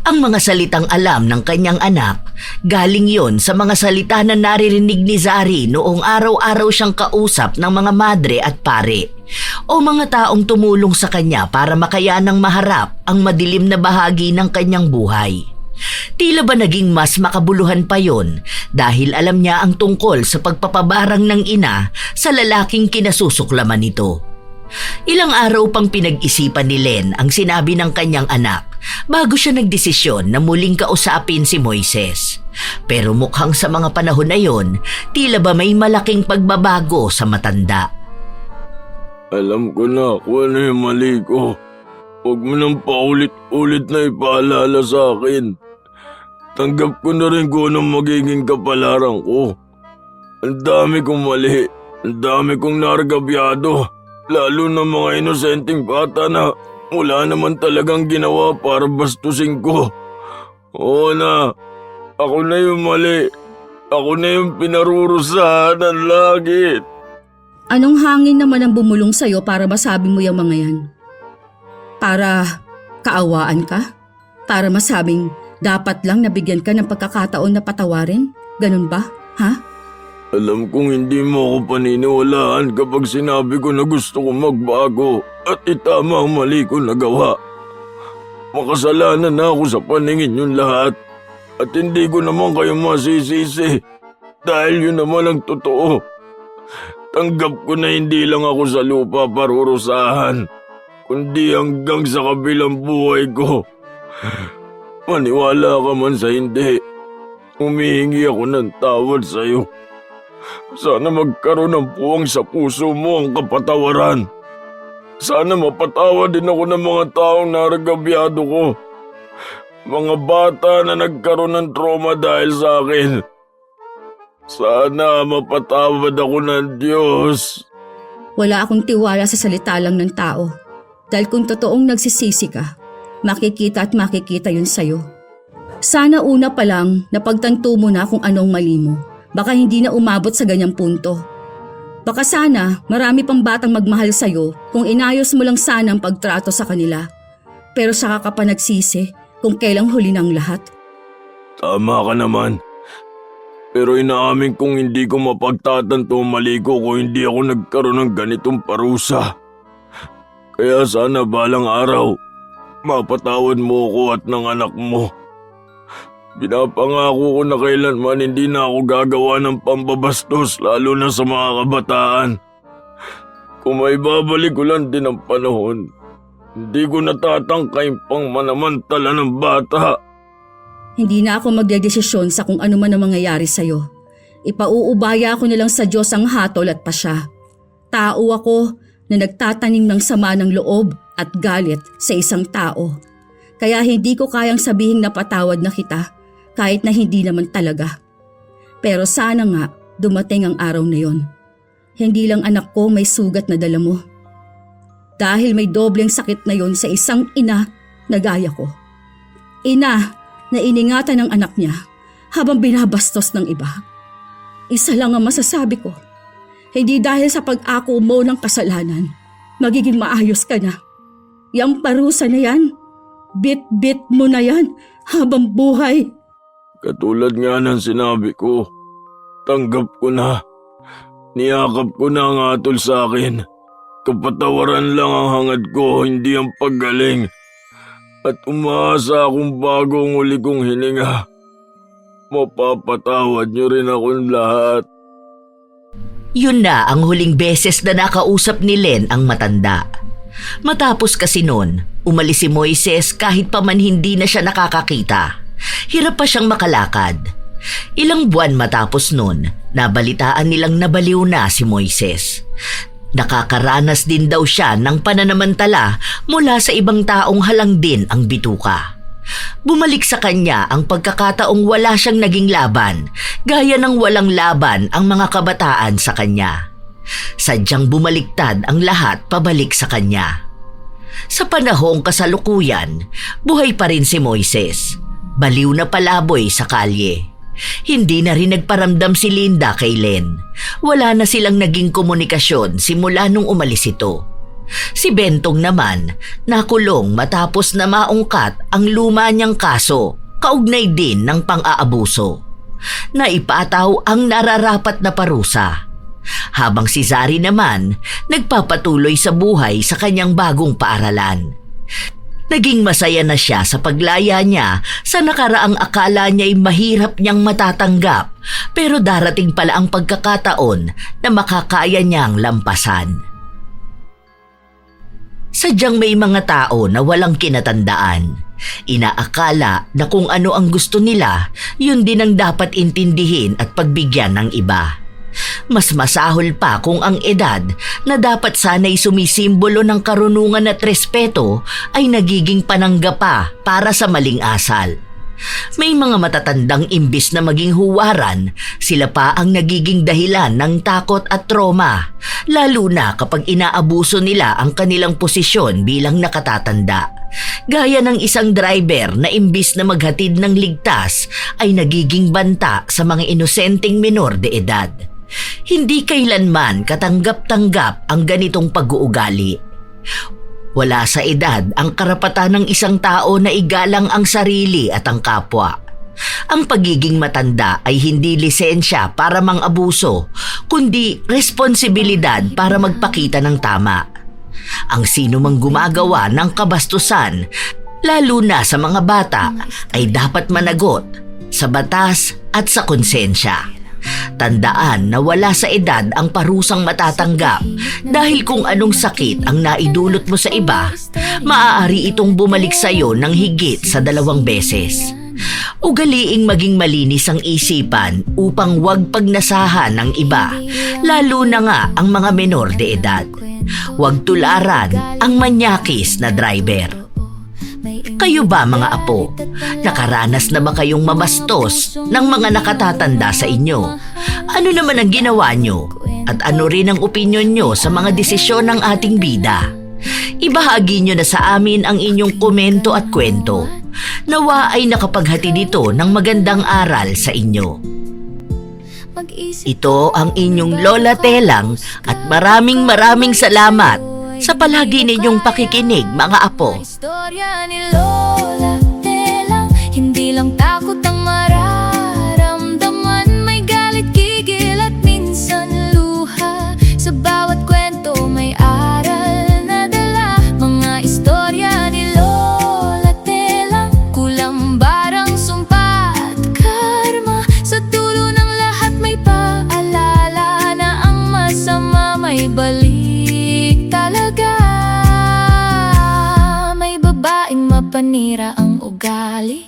Ang mga salitang alam ng kanyang anak, galing yon sa mga salita na naririnig ni Zari noong araw-araw siyang kausap ng mga madre at pare o mga taong tumulong sa kanya para makayanang maharap ang madilim na bahagi ng kanyang buhay. Tila ba naging mas makabuluhan pa yon dahil alam niya ang tungkol sa pagpapabarang ng ina sa lalaking kinasusuklaman nito. Ilang araw pang pinag-isipan ni Len ang sinabi ng kanyang anak bago siya nagdesisyon na muling kausapin si Moises. Pero mukhang sa mga panahon na yon, tila ba may malaking pagbabago sa matanda. Alam ko na kung ano yung mali ko. Huwag mo nang paulit-ulit na ipaalala sa akin. Tanggap ko na rin kung anong magiging kapalaran ko. Ang dami kong mali. Ang dami kong nargabyado. Lalo na mga inosenteng bata na wala naman talagang ginawa para bastusin ko. Oo na, ako na yung mali. Ako na yung pinarurusahan ng langit. Anong hangin naman ang bumulong sa'yo para masabi mo yung mga yan? Para kaawaan ka? Para masabing dapat lang nabigyan ka ng pagkakataon na patawarin? Ganun ba? Ha? Alam kong hindi mo ako paniniwalaan kapag sinabi ko na gusto kong magbago at itama ang mali ko nagawa. Makasalanan na ako sa paningin yung lahat at hindi ko naman kayo masisisi dahil yun naman ang totoo. Tanggap ko na hindi lang ako sa lupa parurusahan, kundi hanggang sa kabilang buhay ko. Maniwala ka man sa hindi, humihingi ako ng tawad sa iyo. Sana magkaroon ng puwang sa puso mo ang kapatawaran. Sana mapatawad din ako ng mga taong naragabyado ko. Mga bata na nagkaroon ng trauma dahil sa akin. Sana mapatawad ako ng Diyos. Wala akong tiwala sa salita lang ng tao. Dahil kung totoong nagsisisi ka, makikita at makikita yun sa'yo. Sana una pa lang napagtanto mo na kung anong mali mo. Baka hindi na umabot sa ganyang punto. Baka sana marami pang batang magmahal sa'yo kung inayos mo lang sana ang pagtrato sa kanila. Pero saka ka pa nagsisi kung kailang huli ng lahat. Tama ka naman. Pero inaamin kong hindi ko mapagtatanto ang mali ko kung hindi ako nagkaroon ng ganitong parusa. Kaya sana balang araw, mapatawad mo ako at ng anak mo. Pinapangako ko na kailanman hindi na ako gagawa ng pambabastos lalo na sa mga kabataan. Kung may babalik ko lang din ang panahon, hindi ko natatangkay pang manamantala ng bata. Hindi na ako magdedesisyon sa kung ano man ang mangyayari sa'yo. Ipauubaya ko na lang sa Diyos ang hatol at pasya. Tao ako na nagtatanim ng sama ng loob at galit sa isang tao. Kaya hindi ko kayang sabihing napatawad na kita kahit na hindi naman talaga. Pero sana nga dumating ang araw na yon. Hindi lang anak ko may sugat na dala mo. Dahil may dobleng sakit na yon sa isang ina na gaya ko. Ina na iningatan ng anak niya habang binabastos ng iba. Isa lang ang masasabi ko. Hindi dahil sa pag-ako mo ng kasalanan, magiging maayos ka na. Yang parusa na yan, bit-bit mo na yan habang buhay. Katulad nga ng sinabi ko, tanggap ko na. Niyakap ko na ang atol sa akin. Kapatawaran lang ang hangad ko, hindi ang paggaling. At umaasa akong bago ang uli kong hininga. Mapapatawad niyo rin akong lahat. Yun na ang huling beses na nakausap ni Len ang matanda. Matapos kasi nun, umalis si Moises kahit pa man hindi na siya nakakakita. Hirap pa siyang makalakad. Ilang buwan matapos nun, nabalitaan nilang nabaliw na si Moises. Nakakaranas din daw siya ng pananamantala mula sa ibang taong halang din ang bituka. Bumalik sa kanya ang pagkakataong wala siyang naging laban, gaya ng walang laban ang mga kabataan sa kanya. Sadyang bumaliktad ang lahat pabalik sa kanya. Sa panahong kasalukuyan, buhay pa rin si Moises. Baliw na palaboy sa kalye. Hindi na rin nagparamdam si Linda kay Len. Wala na silang naging komunikasyon simula nung umalis ito. Si Bentong naman, nakulong matapos na maungkat ang luma niyang kaso, kaugnay din ng pang-aabuso. Naipataw ang nararapat na parusa. Habang si Zari naman, nagpapatuloy sa buhay sa kanyang bagong paaralan. Naging masaya na siya sa paglaya niya sa nakaraang akala niya'y mahirap niyang matatanggap, pero darating pala ang pagkakataon na makakaya niyang lampasan. Sadyang may mga tao na walang kinatandaan. Inaakala na kung ano ang gusto nila, yun din ang dapat intindihin at pagbigyan ng iba. Mas masahol pa kung ang edad na dapat sana'y sumisimbolo ng karunungan at respeto ay nagiging panangga pa para sa maling asal. May mga matatandang imbis na maging huwaran, sila pa ang nagiging dahilan ng takot at trauma, lalo na kapag inaabuso nila ang kanilang posisyon bilang nakatatanda. Gaya ng isang driver na imbis na maghatid ng ligtas ay nagiging banta sa mga inosenteng minor de edad. Hindi kailanman katanggap-tanggap ang ganitong pag-uugali. Wala sa edad ang karapatan ng isang tao na igalang ang sarili at ang kapwa. Ang pagiging matanda ay hindi lisensya para mang-abuso, kundi responsibilidad para magpakita ng tama. Ang sino mang gumagawa ng kabastusan, lalo na sa mga bata, ay dapat managot sa batas at sa konsensya. Tandaan na wala sa edad ang parusang matatanggap dahil kung anong sakit ang naidulot mo sa iba, maaari itong bumalik sa iyo ng higit sa 2 beses. Ugaliing maging malinis ang isipan upang huwag pagnasahan ng iba, lalo na nga ang mga menor de edad. Huwag tularan ang manyakis na driver. Kayo ba mga apo, nakaranas na ba kayong mabastos ng mga nakatatanda sa inyo? Ano naman ang ginawa nyo? At ano rin ang opinyon nyo sa mga desisyon ng ating bida? Ibahagi nyo na sa amin ang inyong komento at kwento. Nawa ay nakapaghatid ito ng magandang aral sa inyo. Ito ang inyong Lola Telang at maraming salamat sa palagi ninyong pakikinig mga apo. Istorya ni Lola Telang, hindi lang takot ang mararamdaman, may galit, gigil at minsan luha. Sa bawat kwento may aral na dala. Mga istorya ni Lola Telang, kulang barang sumpa at karma. Sa dulo ng lahat may paalala na ang masama may balik talaga. May babaeng mapanira ang ugali,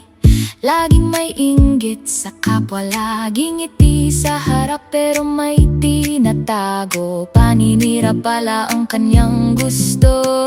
laging may inggit sa kapwa, laging ngiti sa harap pero may tinatago. Paninira pala ang kanyang gusto.